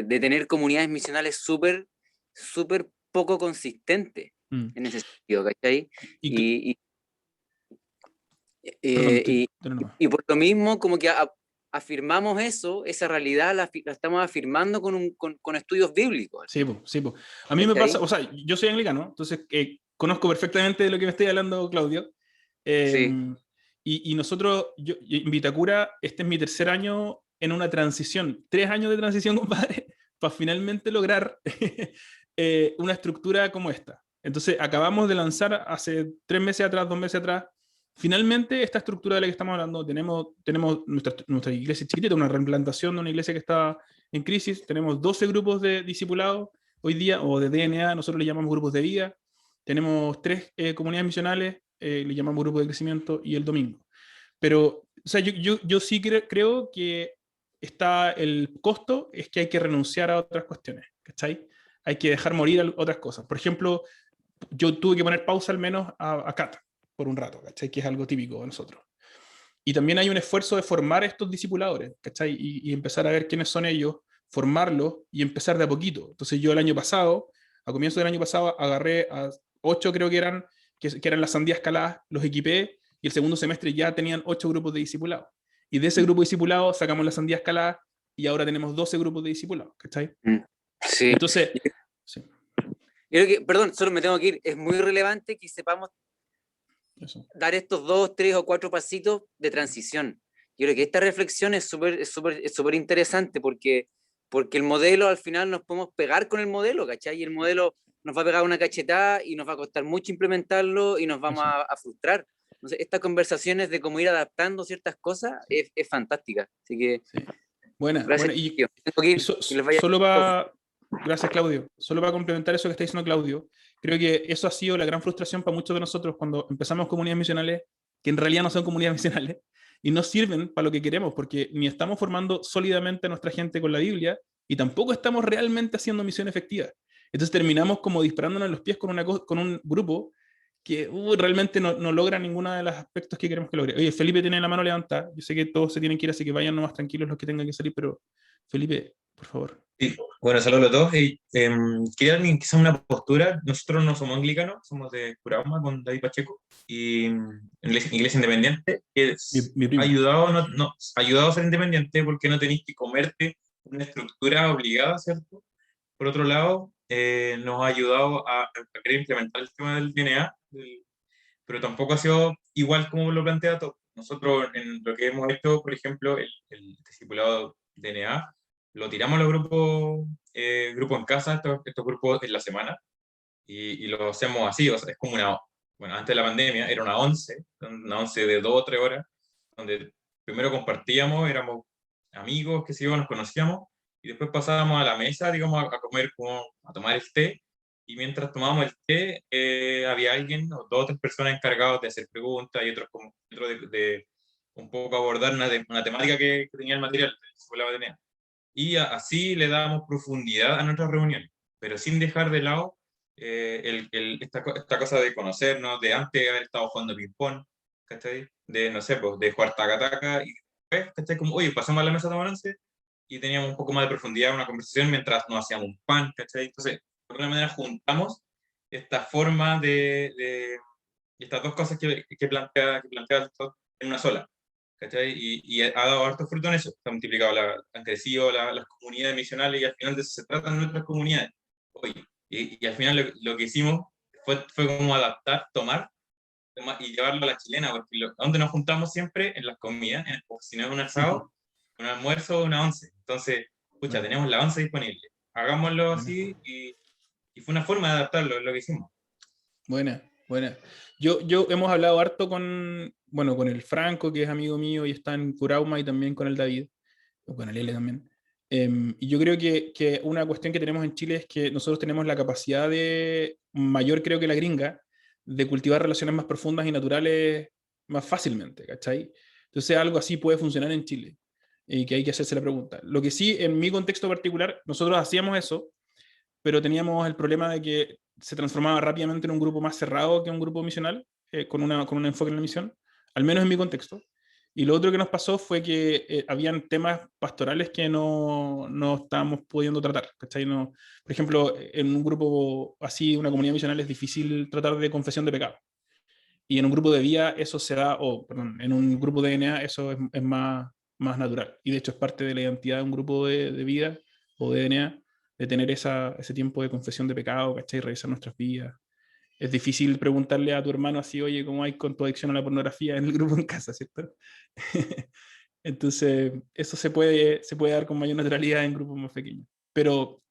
tener comunidades misionales súper poco consistentes en ese sentido, ¿cachai? Y por lo mismo, como que afirmamos esa realidad, la estamos afirmando con estudios bíblicos. Sí, pues. A mí me pasa, o sea, yo soy anglicano, entonces conozco perfectamente de lo que me estoy hablando, Claudio. Y nosotros, yo en Vitacura, este es mi 3er año en una transición, 3 años de transición, compadre, para finalmente lograr una estructura como esta. Entonces, acabamos de lanzar hace 3 meses atrás, 2 meses atrás, finalmente esta estructura de la que estamos hablando. Tenemos nuestra iglesia chiquitita, una reimplantación de una iglesia que está en crisis. Tenemos 12 grupos de discipulados hoy día, o de DNA, nosotros le llamamos grupos de vida. Tenemos 3 comunidades misionales, le llamamos grupo de crecimiento, y el domingo. Pero, o sea, yo sí creo que está el costo, es que hay que renunciar a otras cuestiones, ¿cachai? Hay que dejar morir otras cosas. Por ejemplo, yo tuve que poner pausa al menos a Cata por un rato, ¿cachai? Que es algo típico de nosotros. Y también hay un esfuerzo de formar estos discipuladores, ¿cachai? Y empezar a ver quiénes son ellos, formarlos y empezar de a poquito. Entonces yo el año pasado, a comienzo del año pasado, agarré a 8, creo que eran las sandías caladas, los equipé, y el segundo semestre ya tenían 8 grupos de discipulados. Y de ese grupo de discipulados sacamos las sandías caladas y ahora tenemos 12 grupos de discipulados, ¿cachai? Sí. Entonces, sí. Yo creo que, perdón, solo me tengo que ir, es muy relevante que sepamos dar estos 2, 3 o 4 pasitos de transición. Yo creo que esta reflexión es súper interesante, porque el modelo, al final nos podemos pegar con el modelo, ¿cachai? Y el modelo nos va a pegar una cachetada y nos va a costar mucho implementarlo y nos vamos a frustrar. Entonces, estas conversaciones de cómo ir adaptando ciertas cosas es fantástica. Así que, buena. Gracias, Claudio. Solo para complementar eso que está diciendo Claudio, creo que eso ha sido la gran frustración para muchos de nosotros cuando empezamos comunidades misionales, que en realidad no son comunidades misionales, y no sirven para lo que queremos, porque ni estamos formando sólidamente a nuestra gente con la Biblia, y tampoco estamos realmente haciendo misión efectiva. Entonces terminamos como disparándonos en los pies con un grupo que realmente no logra ninguno de los aspectos que queremos que logre. Oye, Felipe tiene la mano levantada. Yo sé que todos se tienen que ir, así que vayan nomás tranquilos los que tengan que salir, pero Felipe, por favor. Sí. Bueno, saludos a todos. Quería quizá una postura. Nosotros no somos anglicanos, somos de Curauma con David Pacheco, y iglesia independiente, que ha ayudado a ser independiente porque no tenéis que comerte una estructura obligada, ¿cierto? Por otro lado, nos ha ayudado a querer implementar el tema del DNA, pero tampoco ha sido igual como lo plantea todo. Nosotros, en lo que hemos hecho, por ejemplo, el discipulado DNA, lo tiramos a los grupos en casa, estos grupos en la semana, y lo hacemos así. O sea, es como bueno, antes de la pandemia era una 11 de 2 o 3 horas, donde primero compartíamos, éramos amigos, que sí, nos conocíamos, y después pasábamos a la mesa, digamos, a comer, a tomar el té, y mientras tomábamos el té, había alguien o 2 o 3 personas encargados de hacer preguntas, y otros de un poco abordar una temática que tenía el material, y así le dábamos profundidad a nuestras reuniones, pero sin dejar de lado esta cosa de conocernos, de antes haber estado jugando ping-pong, ¿cachai? De, no sé, pues, de jugar taca-taca, y después, ¿cachai? Como, oye, pasamos a la mesa a tomar once, y teníamos un poco más de profundidad en una conversación mientras nos hacíamos un pan, ¿cachai? Entonces, de alguna manera juntamos esta forma de estas 2 cosas que plantea el talk en una sola, ¿cachai? Y ha dado harto fruto en eso. Se han multiplicado, han crecido las comunidades misionales, y al final de eso se tratan nuestras comunidades. Oye, y al final lo que hicimos fue como adaptar, tomar y llevarlo a la chilena, porque donde nos juntamos siempre en las comidas, si no es un asado, un almuerzo o una once. Entonces, pucha, tenemos la once disponible. Hagámoslo así y fue una forma de adaptarlo, es lo que hicimos. Buena. Yo hemos hablado harto con el Franco, que es amigo mío y está en Curauma, y también con el David, o con el L también. Y yo creo que una cuestión que tenemos en Chile es que nosotros tenemos la capacidad mayor creo que la gringa, de cultivar relaciones más profundas y naturales más fácilmente, ¿cachai? Entonces algo así puede funcionar en Chile, y que hay que hacerse la pregunta. Lo que sí, en mi contexto particular, nosotros hacíamos eso, pero teníamos el problema de que se transformaba rápidamente en un grupo más cerrado que un grupo misional, con un enfoque en la misión, al menos en mi contexto. Y lo otro que nos pasó fue que habían temas pastorales que no estábamos pudiendo tratar, ¿cachai? No, por ejemplo, en un grupo así, una comunidad misional, es difícil tratar de confesión de pecado. Y en un grupo de vida eso se da, en un grupo de DNA eso es más natural. Y de hecho es parte de la identidad de un grupo de vida o de DNA, de tener ese tiempo de confesión de pecado, ¿cachai? Revisar nuestras vidas. Es difícil preguntarle a tu hermano así, oye, ¿cómo hay con tu adicción a la pornografía en el grupo en casa, ¿cierto? Entonces, eso se puede dar con mayor naturalidad en grupos más pequeños. Pero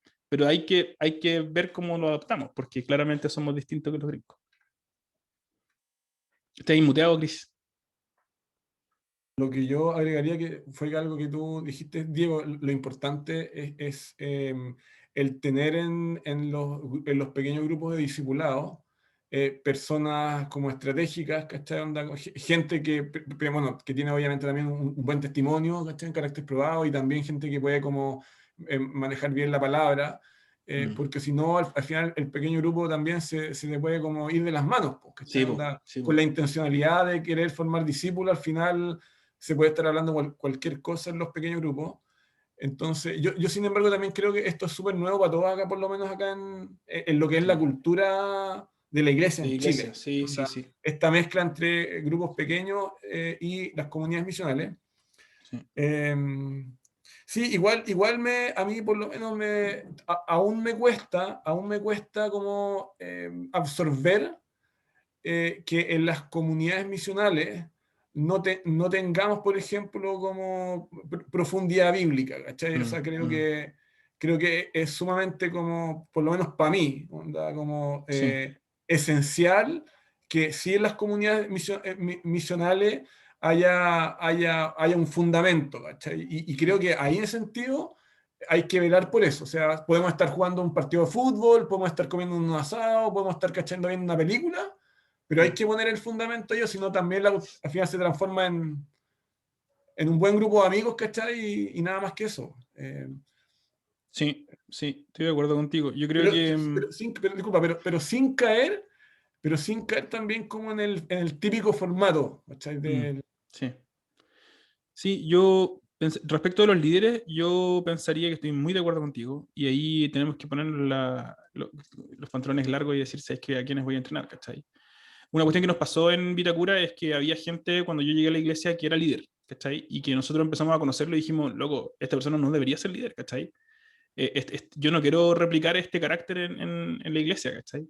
hay que ver cómo lo adaptamos, porque claramente somos distintos que los gringos. ¿Estás inmuteado, Cris? Lo que yo agregaría, que fue algo que tú dijiste, Diego, lo importante es el tener en los pequeños grupos de discipulados personas como estratégicas, ¿cachai? Gente que tiene obviamente también un buen testimonio, ¿cachai? En carácter probado, y también gente que puede como manejar bien la palabra, porque si no, al final el pequeño grupo también se le puede como ir de las manos, ¿cachai? Con la intencionalidad de querer formar discípulos, al final se puede estar hablando cualquier cosa en los pequeños grupos. Entonces, yo sin embargo también creo que esto es súper nuevo para todos acá, por lo menos acá en lo que es la cultura de la iglesia en Chile. Sí. Esta mezcla entre grupos pequeños y las comunidades misionales. Sí, igual a mí por lo menos aún me cuesta como absorber que en las comunidades misionales no tengamos, por ejemplo, como profundidad bíblica, ¿cachai? O sea, creo que es sumamente como, por lo menos para mí, como esencial que sí en las comunidades misionales haya un fundamento, ¿cachai? Y creo que ahí en ese sentido hay que velar por eso. O sea, podemos estar jugando un partido de fútbol, podemos estar comiendo un asado, podemos estar cachando viendo una película, pero hay que poner el fundamento a ello, si no también al final se transforma en un buen grupo de amigos, ¿cachai? Y nada más que eso. Sí, estoy de acuerdo contigo. Yo creo pero sin caer también como en el típico formato, ¿cachai? Sí, respecto a los líderes, yo pensaría que estoy muy de acuerdo contigo, y ahí tenemos que poner los pantalones largos y decirse, es que a quiénes voy a entrenar, ¿cachai? Una cuestión que nos pasó en Vitacura es que había gente cuando yo llegué a la iglesia que era líder, ¿cachai? Y que nosotros empezamos a conocerlo y dijimos, loco, esta persona no debería ser líder, ¿cachai? Yo no quiero replicar este carácter en la iglesia, ¿cachai?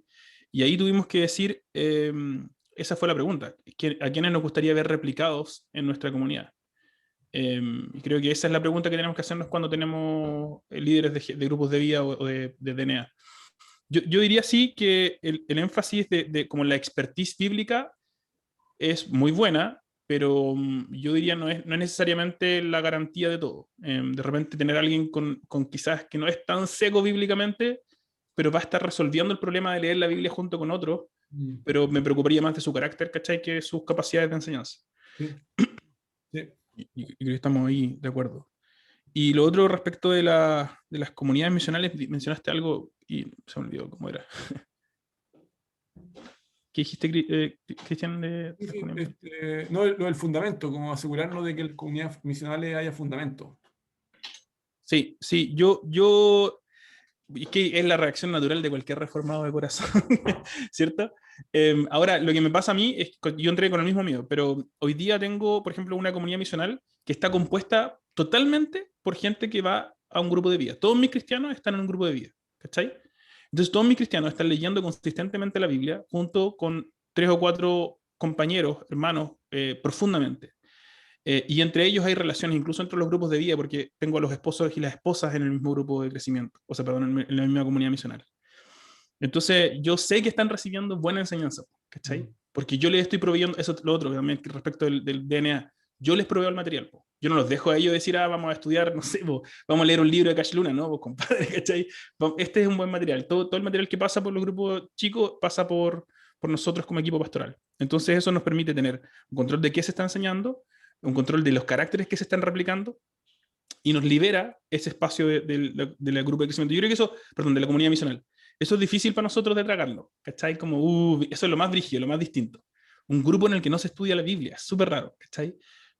Y ahí tuvimos que decir, esa fue la pregunta, ¿a quiénes nos gustaría ver replicados en nuestra comunidad? Y creo que esa es la pregunta que tenemos que hacernos cuando tenemos líderes de grupos de vida o de DNA. Yo diría sí que el énfasis de como la expertise bíblica es muy buena, pero yo diría no es necesariamente la garantía de todo. De repente tener a alguien con quizás que no es tan seco bíblicamente, pero va a estar resolviendo el problema de leer la Biblia junto con otros, pero me preocuparía más de su carácter, ¿cachai? Que sus capacidades de enseñanza. Sí. Y creo que estamos ahí de acuerdo. Y lo otro respecto de las comunidades misionales, mencionaste algo y se me olvidó cómo era. ¿Qué dijiste, Cristian? No, lo del fundamento, como asegurarnos de que en las comunidades misionales haya fundamento. Sí, es que es la reacción natural de cualquier reformado de corazón, ¿cierto? Ahora, lo que me pasa a mí es que yo entré con el mismo miedo, pero hoy día tengo, por ejemplo, una comunidad misional que está compuesta totalmente por gente que va a un grupo de vida. Todos mis cristianos están en un grupo de vida, ¿cachai? Entonces todos mis cristianos están leyendo consistentemente la Biblia junto con 3 o 4 compañeros, hermanos, profundamente. Y entre ellos hay relaciones, incluso entre los grupos de vida, porque tengo a los esposos y las esposas en el mismo grupo de crecimiento, o sea, perdón, en la misma comunidad misional. Entonces, yo sé que están recibiendo buena enseñanza, ¿cachai? Porque yo les estoy proveyendo, eso es lo otro también respecto del DNA, yo les proveo el material, po. Yo no los dejo a ellos decir, vamos a estudiar, no sé, po, vamos a leer un libro de Cash Luna, ¿no? Pues, compadre, ¿cachai? Este es un buen material. Todo el material que pasa por los grupos chicos pasa por nosotros como equipo pastoral. Entonces, eso nos permite tener un control de qué se está enseñando, un control de los caracteres que se están replicando, y nos libera ese espacio del grupo de crecimiento. Yo creo que eso, perdón, de la comunidad misional. Eso es difícil para nosotros de tragarlo, ¿cachai? Como, eso es lo más brígido, lo más distinto. Un grupo en el que no se estudia la Biblia, es súper raro, ¿cachai?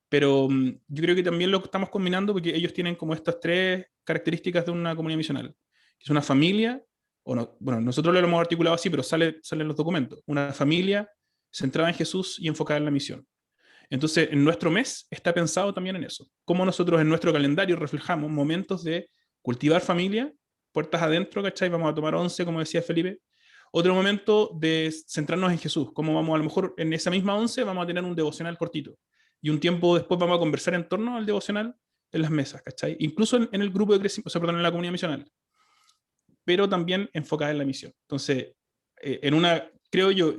Pero yo creo que también lo estamos combinando porque ellos tienen como estas 3 características de una comunidad misional, que es una familia, o no, bueno, nosotros lo hemos articulado así, pero sale en los documentos, una familia centrada en Jesús y enfocada en la misión. Entonces, en nuestro mes está pensado también en eso. Cómo nosotros en nuestro calendario reflejamos momentos de cultivar familia, puertas adentro, ¿cachai? Vamos a tomar 11, como decía Felipe. Otro momento de centrarnos en Jesús. Como vamos, a lo mejor en esa misma 11 vamos a tener un devocional cortito. Y un tiempo después vamos a conversar en torno al devocional en las mesas, ¿cachai? Incluso en el grupo de crecimiento, o sea, perdón, en la comunidad misional. Pero también enfocada en la misión. Entonces, en una, creo yo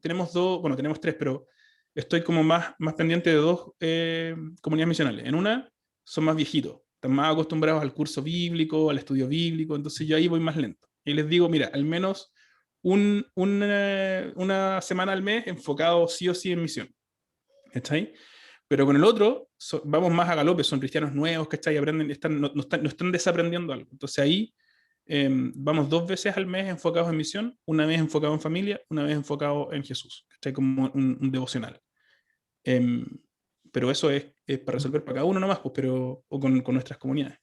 tenemos 2, bueno, tenemos 3, pero estoy como más pendiente de 2 comunidades misionales. En una son más viejitos, están más acostumbrados al curso bíblico, al estudio bíblico, entonces yo ahí voy más lento. Y les digo, mira, al menos una semana al mes enfocado sí o sí en misión. ¿Cachai? Pero con el otro vamos más a galope, son cristianos nuevos, ¿cachai? Aprenden, no están desaprendiendo algo. Entonces ahí vamos 2 veces al mes enfocados en misión, una vez enfocado en familia, una vez enfocado en Jesús, ¿cachai? Como un devocional. Pero eso es para resolver para cada uno nomás, pues, pero, o con nuestras comunidades,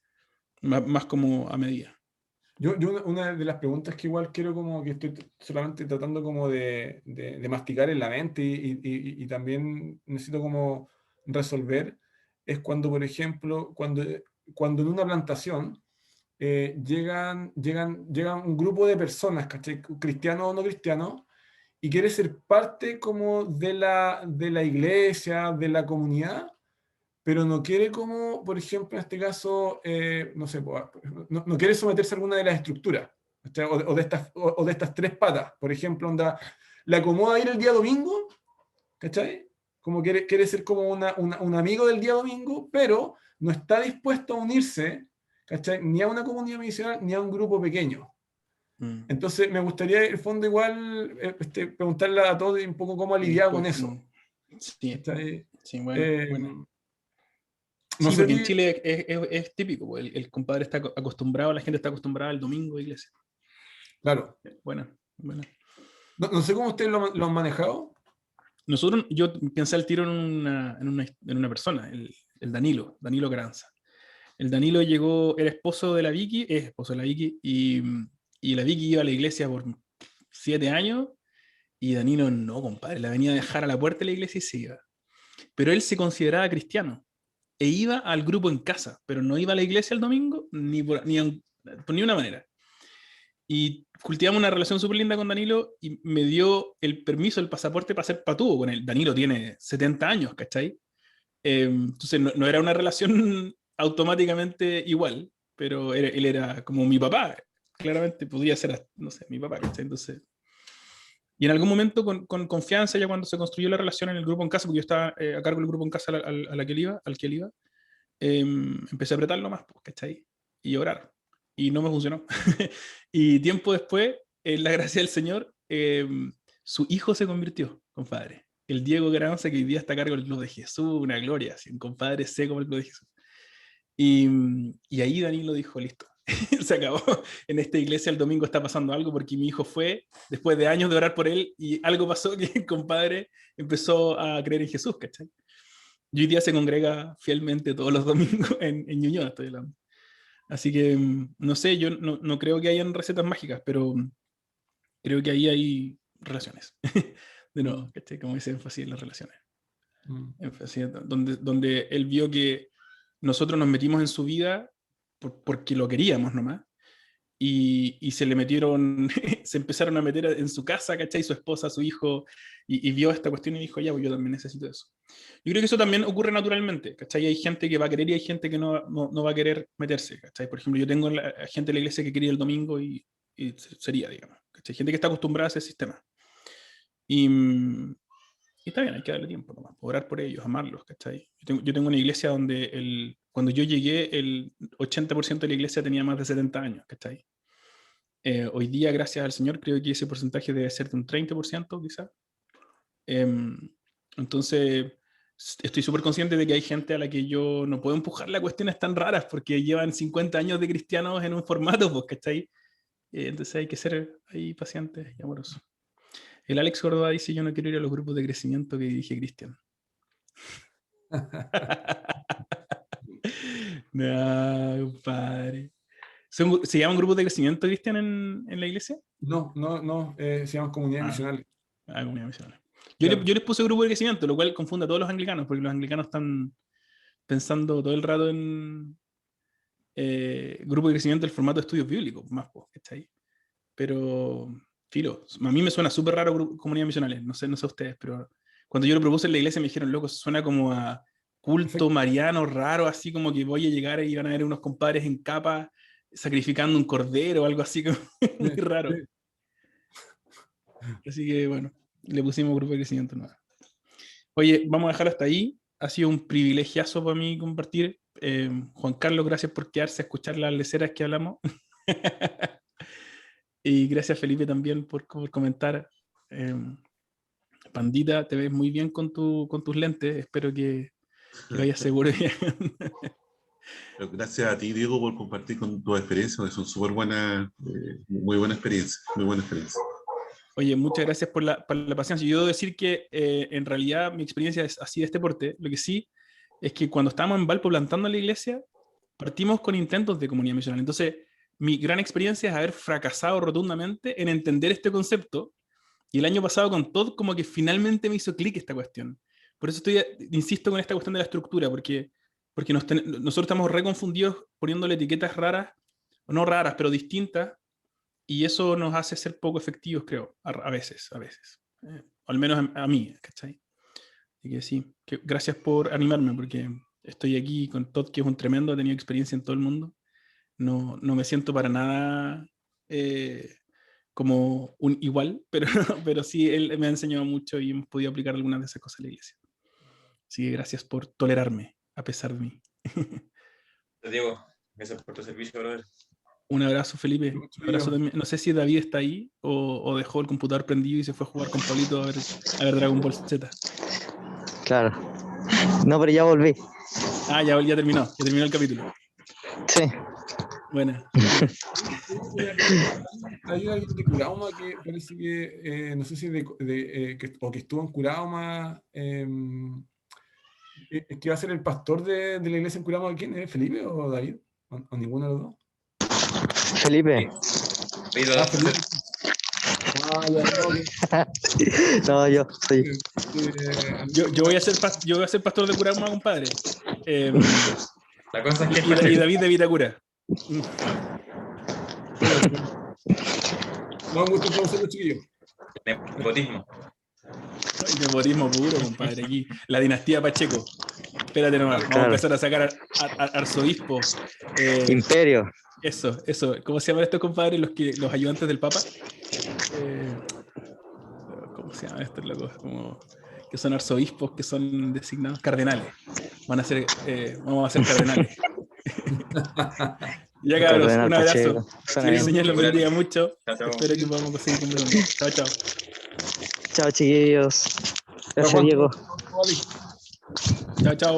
más como a medida. Yo una de las preguntas que igual quiero como que estoy solamente tratando como de masticar en la mente y también necesito como resolver es cuando, por ejemplo, cuando en una plantación llegan un grupo de personas, ¿cachai? Cristianos o no cristianos, y quiere ser parte como de la iglesia, de la comunidad, pero no quiere como, por ejemplo, en este caso, no sé, no quiere someterse a alguna de las estructuras, o de estas 3 patas. Por ejemplo, le acomoda ir el día domingo, ¿cachai? Como quiere ser como un amigo del día domingo, pero no está dispuesto a unirse, ¿cachai? Ni a una comunidad misional, ni a un grupo pequeño. Entonces, me gustaría, en el fondo, igual, preguntarle a todos un poco cómo ha lidiado con eso. Sí, bueno. No sí, sé porque en Chile es típico, pues, el compadre está acostumbrado, la gente está acostumbrada al domingo de iglesia. Claro. Bueno. No sé cómo ustedes lo han manejado. Yo pensé al tiro en una persona, el Danilo Granza. El Danilo era esposo de la Vicky, es esposo de la Vicky, y la Vicky iba a la iglesia por 7 años, y Danilo no, compadre, la venía a dejar a la puerta de la iglesia y se iba. Pero él se consideraba cristiano, e iba al grupo en casa, pero no iba a la iglesia el domingo, por ni una manera. Y cultivamos una relación súper linda con Danilo, y me dio el permiso, el pasaporte para ser patúo con él. Danilo tiene 70 años, ¿cachai? Entonces no era una relación automáticamente igual, pero él era como mi papá, claramente podría ser, no sé, mi papá, ¿cachai? Entonces, y en algún momento con confianza, ya cuando se construyó la relación en el grupo en casa, porque yo estaba a cargo del grupo en casa al que él iba, empecé a apretarlo más, ¿cachai? Y orar, y no me funcionó. Y tiempo después, en la gracia del Señor, su hijo se convirtió, compadre. El Diego Granza, que hoy día está a cargo del Club de Jesús, una gloria, así, un compadre seco como el Club de Jesús. Y ahí Danilo dijo, listo, se acabó. En esta iglesia el domingo está pasando algo porque mi hijo fue, después de años de orar por él, y algo pasó que el compadre empezó a creer en Jesús, ¿cachai? Y hoy día se congrega fielmente todos los domingos en Ñuñoa, estoy hablando. Así que, no sé, yo no creo que hayan recetas mágicas, pero creo que ahí hay relaciones. De nuevo, ¿cachai? Como ese énfasis en las relaciones. Énfasis donde él vio que nosotros nos metimos en su vida porque lo queríamos nomás, y se le metieron, se empezaron a meter en su casa, ¿cachai? Su esposa, su hijo, y vio esta cuestión y dijo, ya, pues yo también necesito eso. Yo creo que eso también ocurre naturalmente, ¿cachai? Hay gente que va a querer y hay gente que no va a querer meterse, ¿cachai? Por ejemplo, yo tengo gente de la iglesia que quería el domingo y sería, digamos, ¿cachai? Gente que está acostumbrada a ese sistema. Y está bien, hay que darle tiempo nomás, orar por ellos, amarlos, ¿cachai? Yo tengo una iglesia donde cuando yo llegué, el 80% de la iglesia tenía más de 70 años, ¿cachai? Hoy día, gracias al Señor, creo que ese porcentaje debe ser de un 30%, quizás. Entonces, estoy súper consciente de que hay gente a la que yo no puedo empujarle a cuestiones tan raras porque llevan 50 años de cristianos en un formato, pues, ¿cachai? Entonces hay que ser ahí pacientes y amorosos. El Alex Córdoba dice, yo no quiero ir a los grupos de crecimiento que dirige Cristian. No, padre. ¿Se llaman grupos de crecimiento, Cristian, en la iglesia? No, se llaman comunidades misionales. Comunidades misionales. Yo les puse grupo de crecimiento, lo cual confunde a todos los anglicanos, porque los anglicanos están pensando todo el rato en grupo de crecimiento, el formato de estudios bíblicos, más, ¿cachai? Pero, filo, a mí me suena súper raro comunidades misionales, no sé ustedes, pero cuando yo lo propuse en la iglesia me dijeron, loco, suena como a culto mariano raro, así como que voy a llegar y van a ver unos compadres en capa sacrificando un cordero o algo así, como muy raro. Así que, bueno, le pusimos grupo de crecimiento nuevo. Oye, vamos a dejar hasta ahí. Ha sido un privilegiazo para mí compartir. Juan Carlos, gracias por quedarse a escuchar las leceras que hablamos. Y gracias, Felipe, también por comentar. Pandita, te ves muy bien con tus lentes. Espero que vayas seguro. Gracias a ti, Diego, por compartir con tus experiencias, que son súper buenas, muy buena experiencia, muy buena experiencia. Oye, muchas gracias por la paciencia. Yo debo decir que en realidad mi experiencia es así de este porte. Lo que sí es que cuando estábamos en Valpo plantando la iglesia, partimos con intentos de comunidad misional. Entonces, mi gran experiencia es haber fracasado rotundamente en entender este concepto. Y el año pasado con Todd como que finalmente me hizo clic esta cuestión. Por eso insisto con esta cuestión de la estructura, porque nosotros estamos reconfundidos poniéndole etiquetas raras, o no raras, pero distintas, y eso nos hace ser poco efectivos, creo, a veces. O al menos a mí, ¿cachai? Así que sí, gracias por animarme, porque estoy aquí con Todd, que es un tremendo, ha tenido experiencia en todo el mundo. No me siento para nada como un igual, pero sí, él me ha enseñado mucho y hemos podido aplicar algunas de esas cosas en la iglesia. Así que gracias por tolerarme, a pesar de mí. Diego, gracias por tu servicio, brother. Un abrazo, Felipe. Un abrazo también. No sé si David está ahí o dejó el computador prendido y se fue a jugar con Pablito a ver Dragon Ball Z. Claro. No, pero ya volví. Ah, ya terminó el capítulo. Sí. Buena. Hay alguien de Curauma que parece que, no sé si que estuvo en Curauma, que va a ser el pastor de la iglesia en Curauma. ¿Quién es? ¿Felipe o David? ¿O ninguno de los dos? Felipe. Felipe. No, yo soy. Yo voy a ser pastor de Curauma, compadre. La cosa es que y David de Vitacura. No, mucho conocerlo, chiquillo. Nepotismo. Nepotismo puro, compadre. Aquí, la dinastía Pacheco. Espérate nomás, vamos a empezar a sacar arzobispos. Imperio. Eso. ¿Cómo se llaman estos compadres? Los ayudantes del Papa. ¿Cómo se llaman estos locos? Como que son arzobispos, que son designados cardenales. Vamos a ser cardenales. Ya, cabros, un abrazo. Que el Señor los bendiga mucho. Espero que podamos seguir conversando. Chao. Chao, chiquillos. Gracias, Diego. Chao.